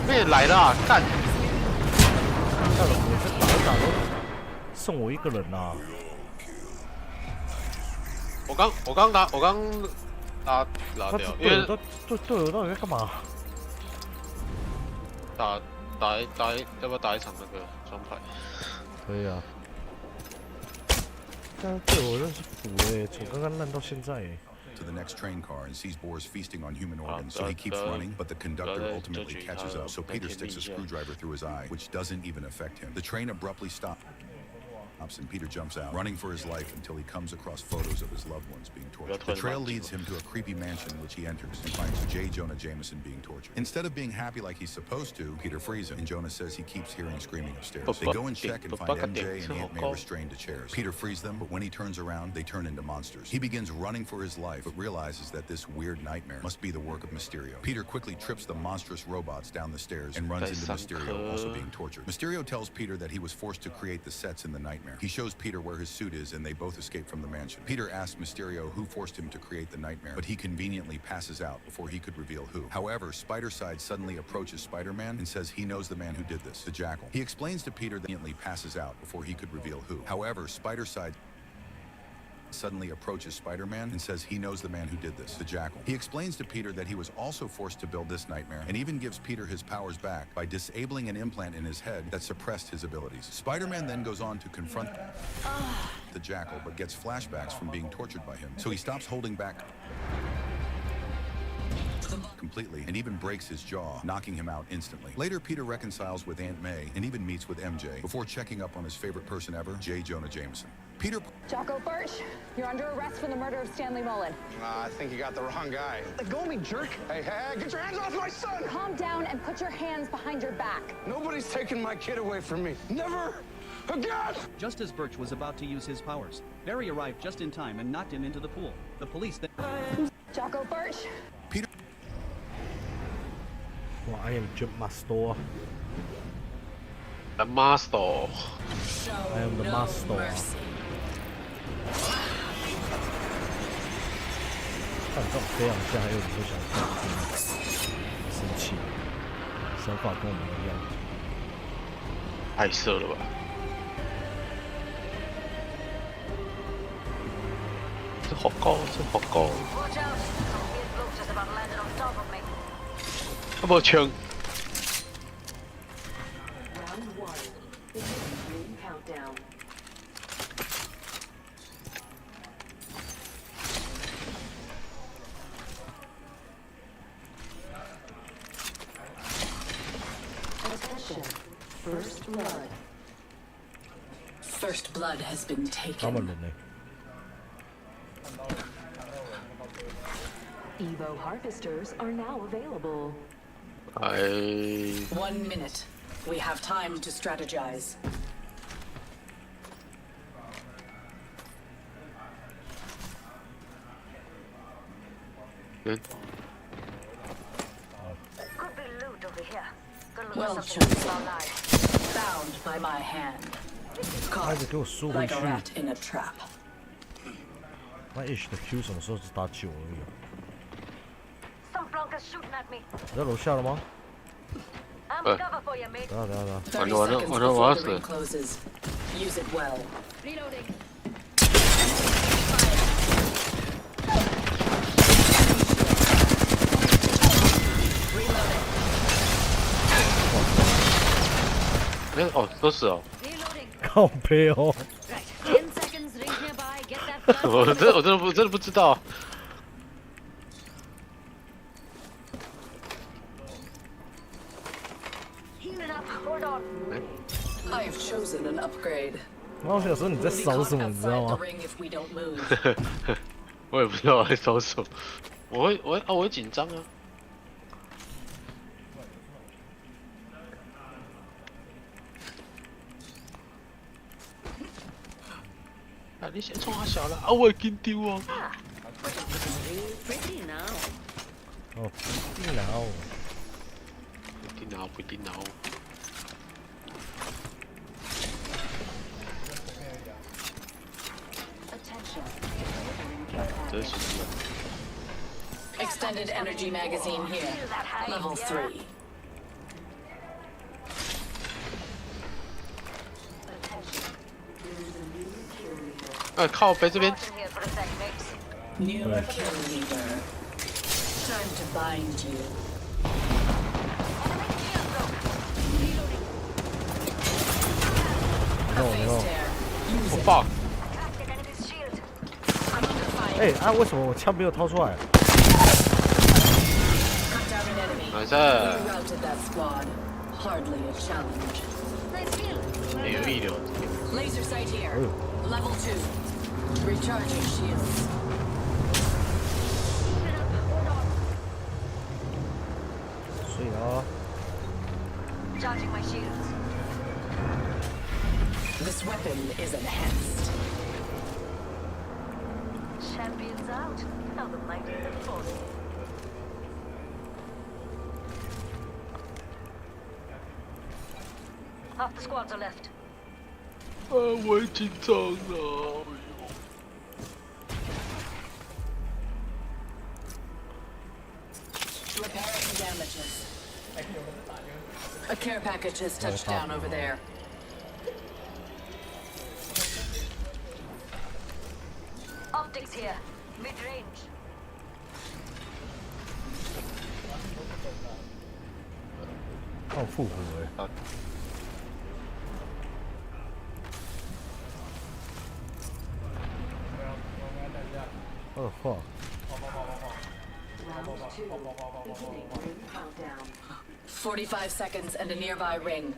被来了啊，干！看了我这打一打都剩我一个人呐。我刚拉掉，因为队友到底在干嘛？要不要打一场那个双排？可以啊。但队友认识补诶，从刚刚烂到现在诶。 To the next train car and sees Boris feasting on human organs, so he keeps running, but the conductor ultimately catches up, so Peter sticks a screwdriver through his eye, which doesn't even affect him. The train abruptly stops, and Peter jumps out, running for his life until he comes across photos of his loved ones being tortured. The trail leads him to a creepy mansion, which he enters and finds J. Jonah Jameson being tortured. Instead of being happy like he's supposed to, Peter frees him, and Jonah says he keeps hearing screaming upstairs. They go and check and find MJ and Aunt May restrained to chairs. Peter frees them, but when he turns around, they turn into monsters. He begins running for his life, but realizes that this weird nightmare must be the work of Mysterio. Peter quickly trips the monstrous robots down the stairs and runs into Mysterio, also being tortured. Mysterio tells Peter that he was forced to create the sets in the nightmare. He shows Peter where his suit is, and they both escape from the mansion. Peter asks Mysterio who forced him to create the nightmare, but he conveniently passes out before he could reveal who. However, Spider-Side suddenly approaches Spider-Man and says he knows the man who did this, the Jackal. He explains to Peter that he immediately passes out before he could reveal who. However, Spider-Side suddenly approaches Spider-Man and says he knows the man who did this, the Jackal. He explains to Peter that he was also forced to build this nightmare, and even gives Peter his powers back by disabling an implant in his head that suppressed his abilities. Spider-Man then goes on to confront the Jackal, but gets flashbacks from being tortured by him, so he stops holding back completely and even breaks his jaw, knocking him out instantly. Later, Peter reconciles with Aunt May and even meets with MJ before checking up on his favorite person ever, J. Jonah Jameson. Peter... Jocko Birch, you're under arrest for the murder of Stanley Mullen. I think you got the wrong guy. Let go of me, jerk. Hey, get your hands off my son! Calm down and put your hands behind your back. Nobody's taking my kid away from me. Never again! Just as Birch was about to use his powers, Barry arrived just in time and knocked him into the pool. The police then... Jocko Birch. Peter... Well, I am Jump Master. The Master. I am the Master. 看这种飞扬下，还有你会想看，生气，手法跟我们一样，太色了吧！这好高，这好高！ Watch out. His boat just about landed on top of me. 有冇槍？ Round one. Begin countdown. Attention. First blood. First blood has been 他们 taken. 人呢？ Evo harvesters are now available. 1 minute. We have time to strategize. 嗯。 Could be loot over here. Gonna look Well for something chosen. about life. Bound by my hand. 孩子 Caught 给我输回 like 去 a。rat in a trap. 那 H 的 Q 什么时候只打9而已啊？ Some flunkers shooting at me. 你在楼下了吗？ I'm cover for you, mate. 等下等下等下。 30 seconds before the ring closes. Use it well. Reloading. 哎哦，都是哦。 靠背哦。 10 seconds, ring nearby. Get that 我真的不知道。 Healing up. Hold on. I have chosen an upgrade. 然后我想说你在烧什么，你知道 Outside the 吗？ ring if we don't move. 我也不知道我在烧什么。我会紧张啊。 啊！你先冲他小了啊！我已经丢哦。 Pretty now. 哦，电脑。不一定哦。 Attention. 这是什么？ Extended energy magazine here. Level 3. 靠北这边。 Here for a sec, mates. New kill leader. Time to bind you. 你弄。 我爆。 Tactic enemy's shield. I'm under fire. 哎啊，为什么我枪没有掏出来？ Cut down an enemy. 没事。 You routed that squad. Hardly a challenge. Nice kill. 没有一流。 Laser sight here. Level 2. Recharging shields. Healing up. Hold on. 所以啊， Charging my shields. This weapon is enhanced. Champions out. Now the mighty and the force. Half the squads are left. 我紧张了。 Repairing damages. A care package has touched down over there. Optics here. Mid-range. 好复古哎。 Oh fuck. Round 2. Beginning ring countdown. 45 seconds and a nearby ring.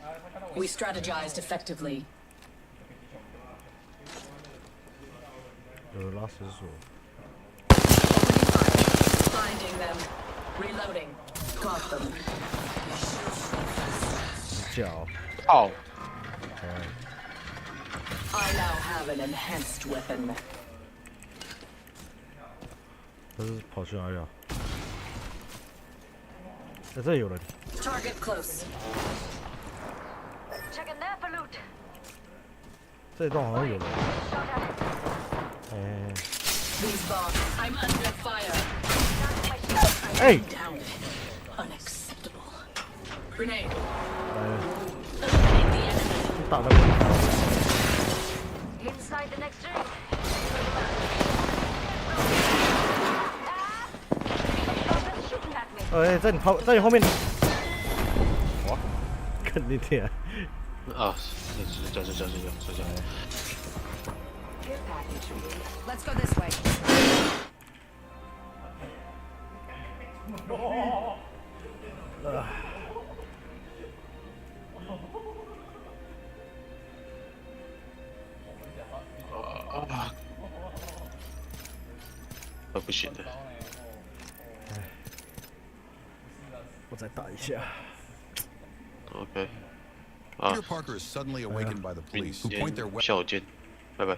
We strategized effectively. 有拉绳索。 Finding them. Reloading. Got them. 脚。靠。 I now have an enhanced weapon. 他是跑去哪里啊？在这里有人。 Target close. Checking there for loot. 这一栋好像有人。 Shot at it. 哎。 These bombs. I'm under fire. 哎。 Down. Unacceptable. Grenade. 来了。 Eliminate the enemy. 打到我。 Inside the next ring. 哎，在你后面。哇，肯定天。啊，这。 Let's go this way. 不行的。我再打一下。 OK。 Peter Parker is suddenly awakened by the police, who point their weapons. 下午见，拜拜。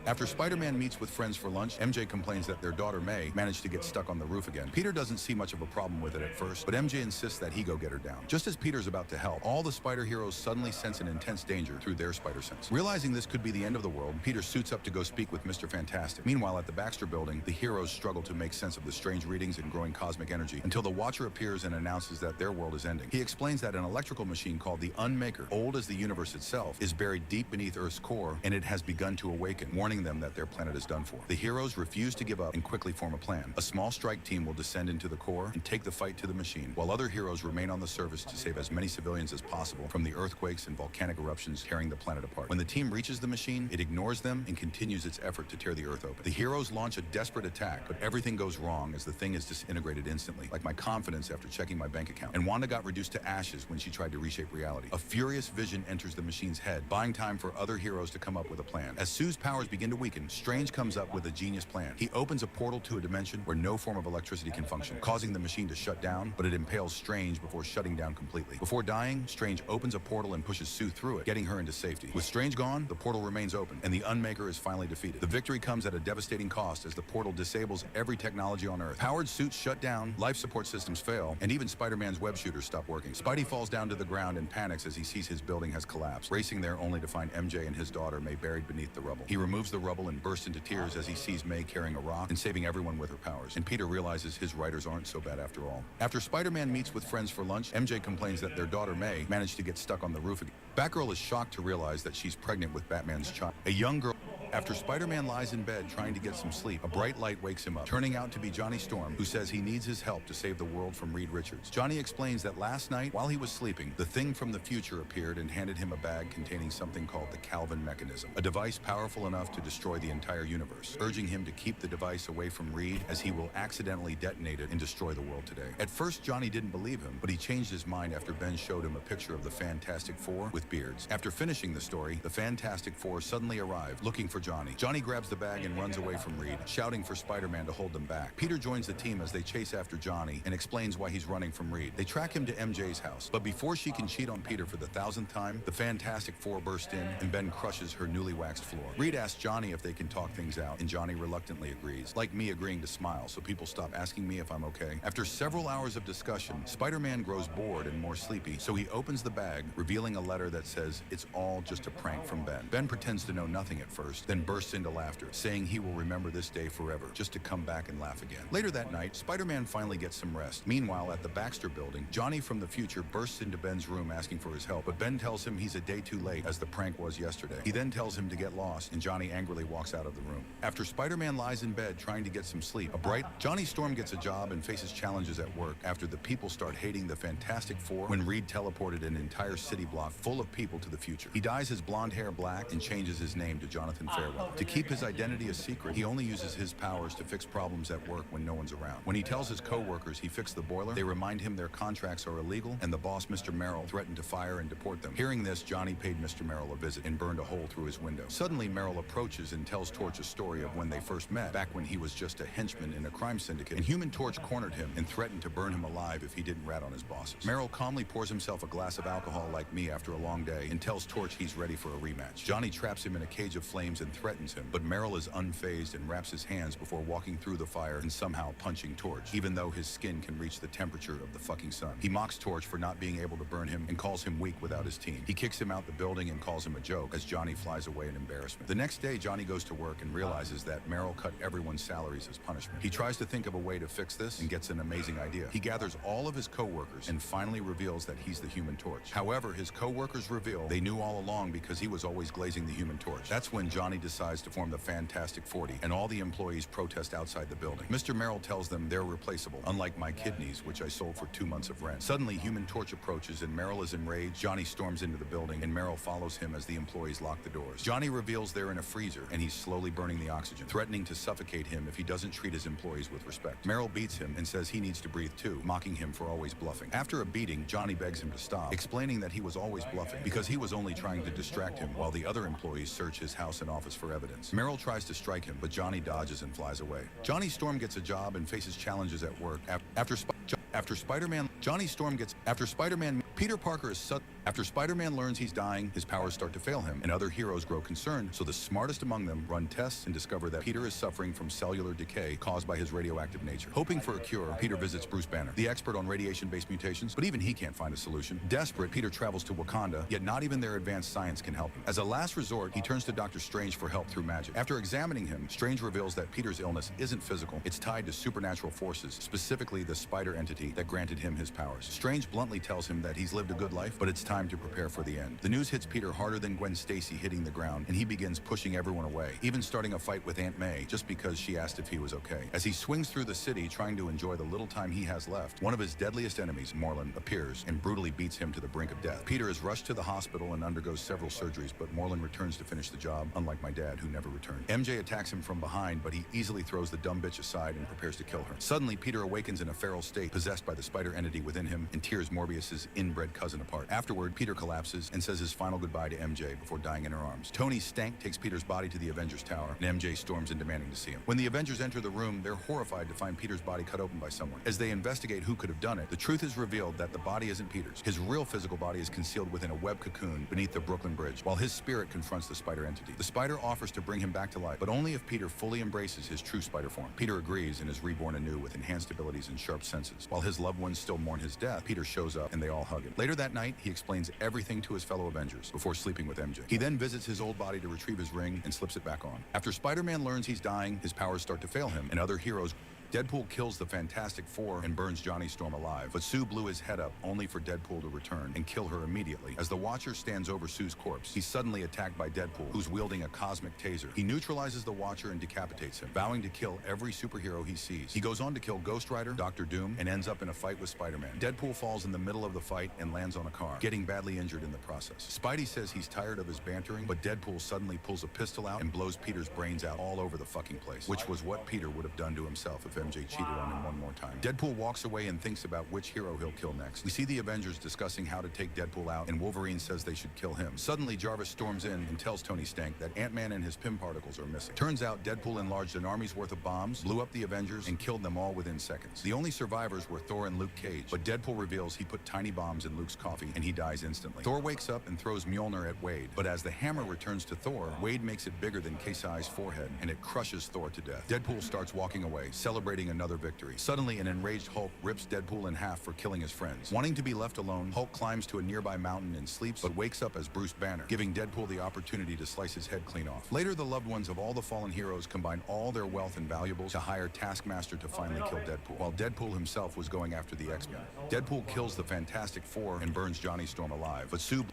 拜。After Spider-Man meets with friends for lunch, MJ complains that their daughter May managed to get stuck on the roof again. Peter doesn't see much of a problem with it at first, but MJ insists that he go get her down. Just as Peter's about to help, all the spider heroes suddenly sense an intense danger through their spider sense. Realizing this could be the end of the world, Peter suits up to go speak with Mr. Fantastic. Meanwhile, at the Baxter building, the heroes struggle to make sense of the strange readings and growing cosmic energy until the Watcher appears and announces that their world is ending. He explains that an electrical machine called the Unmaker, old as the universe itself, is buried deep beneath Earth's core, and it has begun to awaken, warning them that their planet is done for. The heroes refuse to give up and quickly form a plan. A small strike team will descend into the core and take the fight to the machine, while other heroes remain on the surface to save as many civilians as possible from the earthquakes and volcanic eruptions tearing the planet apart. When the team reaches the machine, it ignores them and continues its effort to tear the Earth open. The heroes launch a desperate attack, but everything goes wrong as the thing is disintegrated instantly, like my confidence after checking my bank account. And Wanda got reduced to ashes when she tried to reshape reality. A furious Vision enters the machine's head, buying time for other heroes to come up with a plan. As Sue's powers begin to weaken, Strange comes up with a genius plan. He opens a portal to a dimension where no form of electricity can function, causing the machine to shut down, but it impales Strange before shutting down completely. Before dying, Strange opens a portal and pushes Sue through it, getting her into safety. With Strange gone, the portal remains open, and the Unmaker is finally defeated. The victory comes at a devastating cost as the portal disables every technology on Earth. Powered suits shut down, life support systems fail, and even Spider-Man's web shooters stop working. Spidey falls down to the ground and panics as he sees his building has collapsed, racing there only to find MJ and his daughter May buried beneath the rubble. He removes the rubble and bursts into tears as he sees May carrying a rock and saving everyone with her powers. And Peter realizes his writers aren't so bad after all. After Spider-Man meets with friends for lunch, MJ complains that their daughter May managed to get stuck on the roof again. Batgirl is shocked to realize that she's pregnant with Batman's child, a young girl. After Spider-Man lies in bed trying to get some sleep, a bright light wakes him up, turning out to be Johnny Storm, who says he needs his help to save the world from Reed Richards. Johnny explains that last night, while he was sleeping, the Thing from the future appeared and handed him a bag containing something called the Calvin Mechanism, a device powerful enough to destroy the entire universe, urging him to keep the device away from Reed as he will accidentally detonate it and destroy the world today. At first, Johnny didn't believe him, but he changed his mind after Ben showed him a picture of the Fantastic Four with beards. After finishing the story, the Fantastic Four suddenly arrived, looking for Johnny. Johnny grabs the bag and runs away from Reed, shouting for Spider-Man to hold them back. Peter joins the team as they chase after Johnny and explains why he's running from Reed. They track him to MJ's house, but before she can cheat on Peter for the 1,000th time, the Fantastic Four burst in and Ben crushes her newly waxed floor. Reed asks Johnny if they can talk things out, and Johnny reluctantly agrees, like me agreeing to smile so people stop asking me if I'm okay. After several hours of discussion, Spider-Man grows bored and more sleepy, so he opens the bag, revealing a letter that says it's all just a prank from Ben. Ben pretends to know nothing at first, then bursts into laughter, saying he will remember this day forever, just to come back and laugh again. Later that night, Spider-Man finally gets some rest. Meanwhile, at the Baxter building, Johnny from the future bursts into Ben's room asking for his help, but Ben tells him he's a day too late, as the prank was yesterday. He then tells him to get lost, and Johnny angrily walks out of the room. After Spider-Man lies in bed trying to get some sleep, Johnny Storm gets a job and faces challenges at work after the people start hating the Fantastic Four when Reed teleported an entire city block full of people to the future. He dyes his blonde hair black and changes his name to Jonathan Farewell. To keep his identity a secret, he only uses his powers to fix problems at work when no one's around. When he tells his co-workers he fixed the boiler, they remind him their contracts are illegal, and the boss, Mr. Merrill, threatened to fire and deport them. Hearing this, Johnny paid Mr. Merrill a visit and burned a hole through his window. Suddenly, Merrill approaches and tells Torch a story of when they first met, back when he was just a henchman in a crime syndicate, and Human Torch cornered him and threatened to burn him alive if he didn't rat on his bosses. Merrill calmly pours himself a glass of alcohol like me after a long day and tells Torch he's ready for a rematch. Johnny traps him in a cage of flames and threatens him, but Merrill is unfazed and wraps his hands before walking through the fire and somehow punching Torch, even though his skin can reach the temperature of the fucking sun. He mocks Torch for not being able to burn him and calls him weak without his team. He kicks him out the building and calls him a joke as Johnny flies away in embarrassment. The next day, Johnny goes to work and realizes that Merrill cut everyone's salaries as punishment. He tries to think of a way to fix this and gets an amazing idea. He gathers all of his co-workers and finally reveals that he's the Human Torch. However, his co-workers reveal they knew all along because he was always glazing the Human Torch. That's when Johnny decides to form the Fantastic 40, and all the employees protest outside the building. Mr. Merrill tells them they're replaceable, unlike my kidneys, which I sold for 2 months of rent. Suddenly, Human Torch approaches and Merrill is enraged. Johnny storms into the building and Merrill follows him as the employees lock the doors. Johnny reveals they're in a freezer and he's slowly burning the oxygen, threatening to suffocate him if he doesn't treat his employees with respect. Merrill beats him and says he needs to breathe too, mocking him for always bluffing. After a beating, Johnny begs him to stop, explaining that he was always bluffing because he was only trying to distract him while the other employees search his house and office for evidence. Merrill tries to strike him, but Johnny dodges and flies away. Johnny Storm gets a job and faces challenges at work after Spider-Man. Johnny Storm gets after Spider-Man. Peter Parker is After Spider-Man learns he's dying, his powers start to fail him, and other heroes grow concerned, so the smartest among them run tests and discover that Peter is suffering from cellular decay caused by his radioactive nature. Hoping for a cure, Peter visits Bruce Banner, the expert on radiation-based mutations, but even he can't find a solution. Desperate, Peter travels to Wakanda, yet not even their advanced science can help him. As a last resort, he turns to Doctor Strange for help through magic. After examining him, Strange reveals that Peter's illness isn't physical, it's tied to supernatural forces, specifically the spider entity that granted him his powers. Strange bluntly tells him that he's lived a good life, but it's time to prepare for the end. The news hits Peter harder than Gwen Stacy hitting the ground, and he begins pushing everyone away, even starting a fight with Aunt May just because she asked if he was okay. As he swings through the city trying to enjoy the little time he has left, one of his deadliest enemies, Morlun, appears and brutally beats him to the brink of death. Peter is rushed to the hospital and undergoes several surgeries, but Morlun returns to finish the job, unlike my dad, who never returned. MJ attacks him from behind, but he easily throws the dumb bitch aside and prepares to kill her. Suddenly, Peter awakens in a feral state, possessed by the spider entity within him, and tears Morbius's inbred cousin apart. Afterward, Peter collapses and says his final goodbye to MJ before dying in her arms. Tony Stank takes Peter's body to the Avengers Tower, and MJ storms in demanding to see him. When the Avengers enter the room, they're horrified to find Peter's body cut open by someone. As they investigate who could have done it, the truth is revealed that the body isn't Peter's. His real physical body is concealed within a web cocoon beneath the Brooklyn Bridge, while his spirit confronts the spider entity. The spider offers to bring him back to life, but only if Peter fully embraces his true spider form. Peter agrees and is reborn anew with enhanced abilities and sharp senses. While his loved ones still mourn his death, Peter shows up and they all hug him. Later that night, he explains everything to his fellow Avengers before sleeping with MJ. He then visits his old body to retrieve his ring and slips it back on. After Spider-Man learns he's dying, his powers start to fail him, and other heroes. Deadpool kills the Fantastic Four and burns Johnny Storm alive, but Sue blew his head up only for Deadpool to return and kill her immediately. As the Watcher stands over Sue's corpse, he's suddenly attacked by Deadpool, who's wielding a cosmic taser. He neutralizes the Watcher and decapitates him, vowing to kill every superhero he sees. He goes on to kill Ghost Rider, Doctor Doom, and ends up in a fight with Spider-Man. Deadpool falls in the middle of the fight and lands on a car, getting badly injured in the process. Spidey says he's tired of his bantering, but Deadpool suddenly pulls a pistol out and blows Peter's brains out all over the fucking place, which was what Peter would have done to himself if MJ cheated on him one more time. Deadpool walks away and thinks about which hero he'll kill next. We see the Avengers discussing how to take Deadpool out, and Wolverine says they should kill him. Suddenly, Jarvis storms in and tells Tony Stank that Ant-Man and his Pym particles are missing. Turns out Deadpool enlarged an army's worth of bombs, blew up the Avengers, and killed them all within seconds. The only survivors were Thor and Luke Cage, but Deadpool reveals he put tiny bombs in Luke's coffee, and he dies instantly. Thor wakes up and throws Mjolnir at Wade, but as the hammer returns to Thor, Wade makes it bigger than Kasai's forehead, and it crushes Thor to death. Deadpool starts walking away, celebrating another victory. Suddenly, an enraged Hulk rips Deadpool in half for killing his friends. Wanting to be left alone, Hulk climbs to a nearby mountain and sleeps, but wakes up as Bruce Banner, giving Deadpool the opportunity to slice his head clean off. Later, the loved ones of all the fallen heroes combine all their wealth and valuables to hire Taskmaster to finally kill Deadpool, while Deadpool himself was going after the X-Men. Deadpool kills the Fantastic Four and burns Johnny Storm alive, but Sue,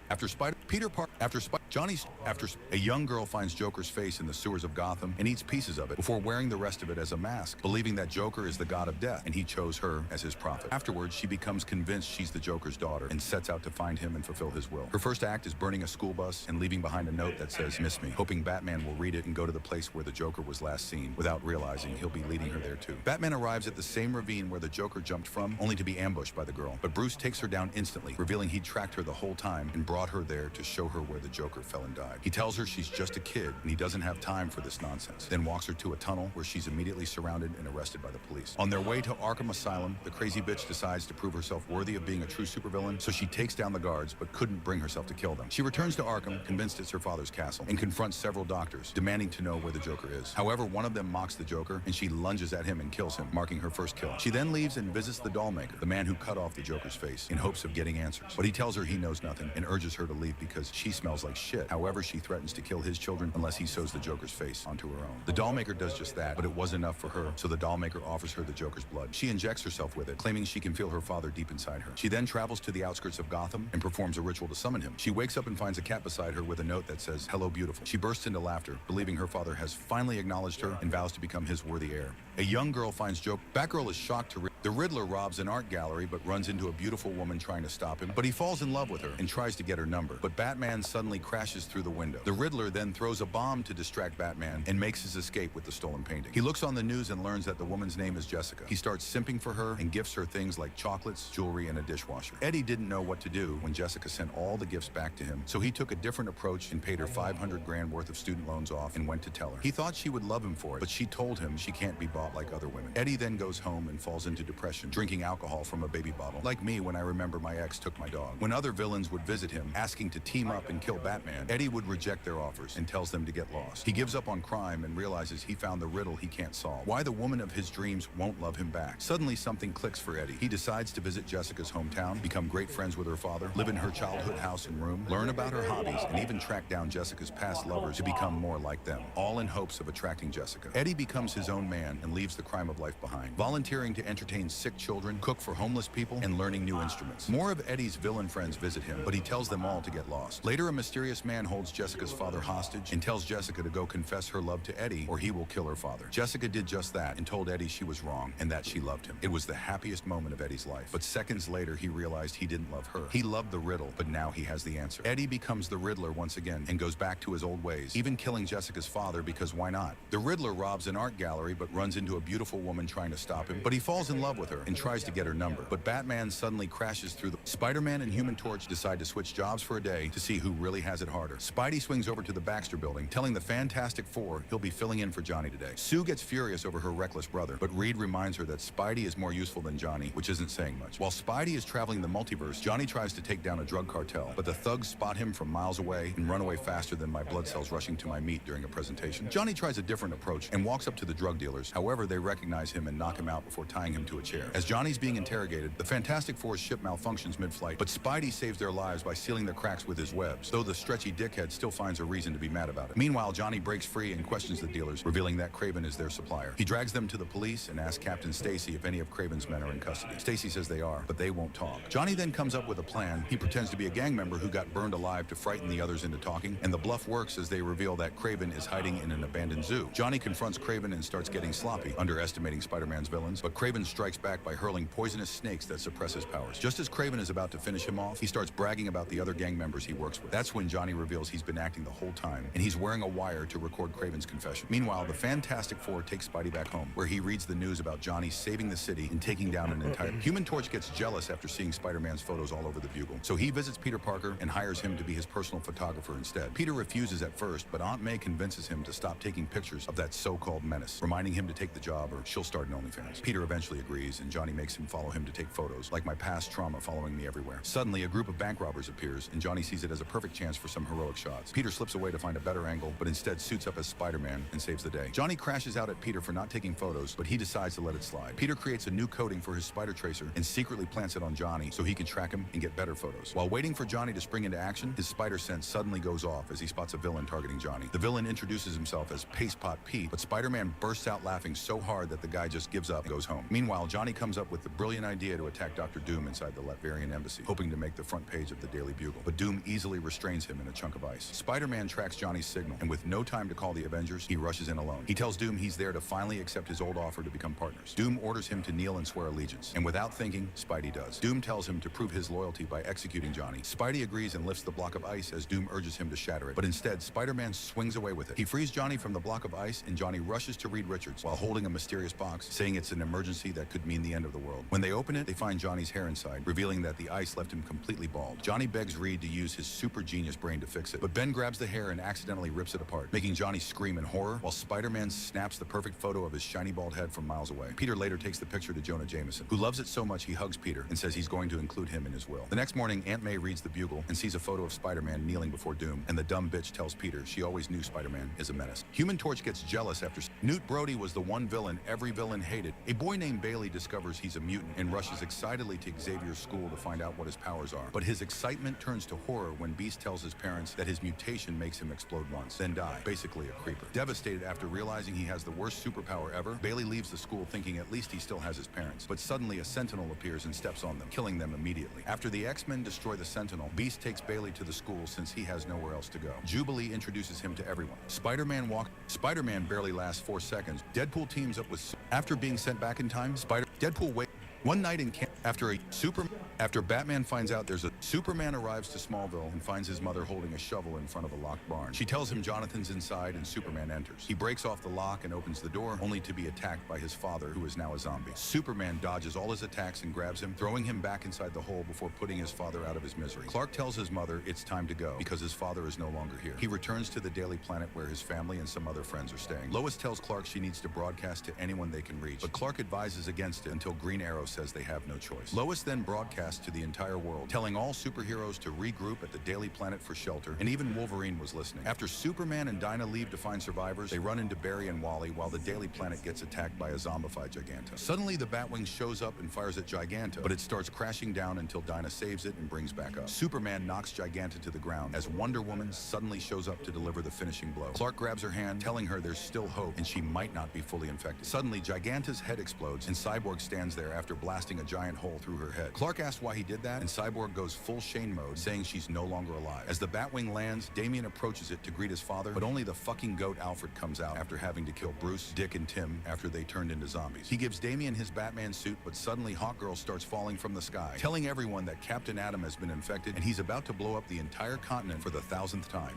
a young girl finds Joker's face in the sewers of Gotham and eats pieces of it before wearing the rest of it as a mask, believing that Joker is the god of death and he chose her as his prophet. Afterwards, she becomes convinced she's the Joker's daughter and sets out to find him and fulfill his will. Her first act is burning a school bus and leaving behind a note that says, "Miss me," hoping Batman will read it and go to the place where the Joker was last seen, without realizing he'll be leading her there too. Batman arrives at the same ravine where the Joker jumped from, only to be ambushed by the girl, but Bruce takes her down instantly, revealing he'd tracked her the whole time and brought her there to show her where the Joker fell and died. He tells her she's just a kid and he doesn't have time for this nonsense, then walks her to a tunnel where she's immediately surrounded and arrested by the police. On their way to Arkham Asylum, the crazy bitch decides to prove herself worthy of being a true supervillain, so she takes down the guards but couldn't bring herself to kill them. She returns to Arkham, convinced it's her father's castle, and confronts several doctors, demanding to know where the Joker is. However, one of them mocks the Joker and she lunges at him and kills him, marking her first kill. She then leaves and visits the Dollmaker, the man who cut off the Joker's face, in hopes of getting answers. But he tells her he knows nothing and urges her to leave because she smells like shit. However, she threatens to kill his children unless he sews the Joker's face onto her own. The Dollmaker does just that, but it wasn't enough for her, so the Dollmaker offers her the Joker's blood. She injects herself with it, claiming she can feel her father deep inside her. She then travels to the outskirts of Gotham and performs a ritual to summon him. She wakes up and finds a cat beside her with a note that says, "Hello, beautiful." She bursts into laughter, believing her father has finally acknowledged her and vows to become his worthy heir. A young girl finds Joker. Batgirl is shocked to the Riddler robs an art gallery but runs into a beautiful woman trying to stop him, but he falls in love with her and tries to get her number, but Batman suddenly crashes through the window. The Riddler then throws a bomb to distract Batman and makes his escape with the stolen painting. He looks on the news and learns that the woman's name is Jessica. He starts simping for her and gifts her things like chocolates, jewelry, and a dishwasher. Eddie didn't know what to do when Jessica sent all the gifts back to him, so he took a different approach and paid her $500 grand worth of student loans off and went to tell her. He thought she would love him for it, but she told him she can't be bought like other women. Eddie then goes home and falls into depression depression, drinking alcohol from a baby bottle. Like me when I remember my ex took my dog. When other villains would visit him, asking to team up and kill Batman, Eddie would reject their offers and tells them to get lost. He gives up on crime and realizes he found the riddle he can't solve. Why the woman of his dreams won't love him back. Suddenly something clicks for Eddie. He decides to visit Jessica's hometown, become great friends with her father, live in her childhood house and room, learn about her hobbies, and even track down Jessica's past lovers to become more like them, all in hopes of attracting Jessica. Eddie becomes his own man and leaves the crime of life behind, volunteering to entertain sick children, cook for homeless people, and learning new instruments. More of Eddie's villain friends visit him, but he tells them all to get lost. Later, a mysterious man holds Jessica's father hostage and tells Jessica to go confess her love to Eddie or he will kill her father. Jessica did just that and told Eddie she was wrong and that she loved him. It was the happiest moment of Eddie's life, but seconds later he realized he didn't love her. He loved the riddle, but now he has the answer. Eddie becomes the Riddler once again and goes back to his old ways, even killing Jessica's father because why not? The Riddler robs an art gallery but runs into a beautiful woman trying to stop him, but he falls in love with her and tries to get her number. But Batman suddenly crashes through the... Spider-Man and Human Torch decide to switch jobs for a day to see who really has it harder. Spidey swings over to the Baxter building, telling the Fantastic Four he'll be filling in for Johnny today. Sue gets furious over her reckless brother, but Reed reminds her that Spidey is more useful than Johnny, which isn't saying much. While Spidey is traveling the multiverse, Johnny tries to take down a drug cartel, but the thugs spot him from miles away and run away faster than my blood cells rushing to my meat during a presentation. Johnny tries a different approach and walks up to the drug dealers. However, they recognize him and knock him out before tying him to a chair. As Johnny's being interrogated, the Fantastic Four's ship malfunctions mid-flight, but Spidey saves their lives by sealing the cracks with his webs, though the stretchy dickhead still finds a reason to be mad about it. Meanwhile, Johnny breaks free and questions the dealers, revealing that Kraven is their supplier. He drags them to the police and asks Captain Stacy if any of Kraven's men are in custody. Stacy says they are, but they won't talk. Johnny then comes up with a plan. He pretends to be a gang member who got burned alive to frighten the others into talking, and the bluff works as they reveal that Kraven is hiding in an abandoned zoo. Johnny confronts Kraven and starts getting sloppy, underestimating Spider-Man's villains, but Kraven strikes back by hurling poisonous snakes that suppress his powers. Just as Kraven is about to finish him off, he starts bragging about the other gang members he works with. That's when Johnny reveals he's been acting the whole time, and he's wearing a wire to record Kraven's confession. Meanwhile, the Fantastic Four takes Spidey back home, where he reads the news about Johnny saving the city and taking down an entire... Human Torch gets jealous after seeing Spider-Man's photos all over the Bugle, so he visits Peter Parker and hires him to be his personal photographer instead. Peter refuses at first, but Aunt May convinces him to stop taking pictures of that so-called menace, reminding him to take the job or she'll start an OnlyFans. Peter eventually agrees, and Johnny makes him follow him to take photos, like my past trauma following me everywhere. Suddenly, a group of bank robbers appears, and Johnny sees it as a perfect chance for some heroic shots. Peter slips away to find a better angle, but instead suits up as Spider-Man and saves the day. Johnny crashes out at Peter for not taking photos, but he decides to let it slide. Peter creates a new coating for his spider tracer and secretly plants it on Johnny so he can track him and get better photos. While waiting for Johnny to spring into action, his spider sense suddenly goes off as he spots a villain targeting Johnny. The villain introduces himself as Paste Pot Pete, but Spider-Man bursts out laughing so hard that the guy just gives up and goes home. Meanwhile, Johnny comes up with the brilliant idea to attack Dr. Doom inside the Latverian embassy, hoping to make the front page of the Daily Bugle, but Doom easily restrains him in a chunk of ice. Spider-Man tracks Johnny's signal, and with no time to call the Avengers, he rushes in alone. He tells Doom he's there to finally accept his old offer to become partners. Doom orders him to kneel and swear allegiance, and without thinking, Spidey does. Doom tells him to prove his loyalty by executing Johnny. Spidey agrees and lifts the block of ice as Doom urges him to shatter it, but instead, Spider-Man swings away with it. He frees Johnny from the block of ice, and Johnny rushes to Reed Richards while holding a mysterious box, saying it's an emergency that could mean the end of the world. When they open it, they find Johnny's hair inside, revealing that the ice left him completely bald. Johnny begs Reed to use his super genius brain to fix it, but Ben grabs the hair and accidentally rips it apart, making Johnny scream in horror, while Spider-Man snaps the perfect photo of his shiny bald head from miles away. Peter later takes the picture to Jonah Jameson, who loves it so much he hugs Peter and says he's going to include him in his will. The next morning, Aunt May reads the Bugle and sees a photo of Spider-Man kneeling before Doom, and the dumb bitch tells Peter she always knew Spider-Man is a menace. Human Torch gets jealous after Newt Brody was the one villain every villain hated. A boy named Bailey discovers he's a mutant and rushes excitedly to Xavier's school to find out what his powers are. But his excitement turns to horror when Beast tells his parents that his mutation makes him explode once, then die, basically a creeper. Devastated after realizing he has the worst superpower ever, Bailey leaves the school thinking at least he still has his parents. But suddenly a Sentinel appears and steps on them, killing them immediately. After the X-Men destroy the Sentinel, Beast takes Bailey to the school since he has nowhere else to go. Jubilee introduces him to everyone. Spider-Man barely lasts 4 seconds. Deadpool teams up with... After being sent back in time, Deadpool waits one night in camp after a Superman... After Batman finds out there's a Superman arrives to Smallville and finds his mother holding a shovel in front of a locked barn. She tells him Jonathan's inside and Superman enters. He breaks off the lock and opens the door, only to be attacked by his father, who is now a zombie. Superman dodges all his attacks and grabs him, throwing him back inside the hole before putting his father out of his misery. Clark tells his mother it's time to go because his father is no longer here. He returns to the Daily Planet where his family and some other friends are staying. Lois tells Clark she needs to broadcast to anyone they can reach, but Clark advises against it until Green Arrow says they have no choice. Lois then broadcasts to the entire world, telling all superheroes to regroup at the Daily Planet for shelter, and even Wolverine was listening. After Superman and Dinah leave to find survivors, they run into Barry and Wally while the Daily Planet gets attacked by a zombified Giganta. Suddenly, the Batwing shows up and fires at Giganta, but it starts crashing down until Dinah saves it and brings back up. Superman knocks Giganta to the ground as Wonder Woman suddenly shows up to deliver the finishing blow. Clark grabs her hand, telling her there's still hope and she might not be fully infected. Suddenly, Giganta's head explodes and Cyborg stands there after blasting a giant hole through her head. Clark asks why he did that, and Cyborg goes full Shane mode, saying she's no longer alive. As the Batwing lands, Damian approaches it to greet his father, but only the fucking goat Alfred comes out after having to kill Bruce, Dick, and Tim after they turned into zombies. He gives Damian his Batman suit, but suddenly Hawkgirl starts falling from the sky, telling everyone that Captain Atom has been infected and he's about to blow up the entire continent for the 1000th time.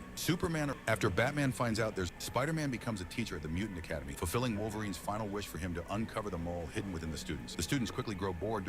After Batman finds out Spider-Man becomes a teacher at the Mutant Academy, fulfilling Wolverine's final wish for him to uncover the mole hidden within the students. The students quickly grow bored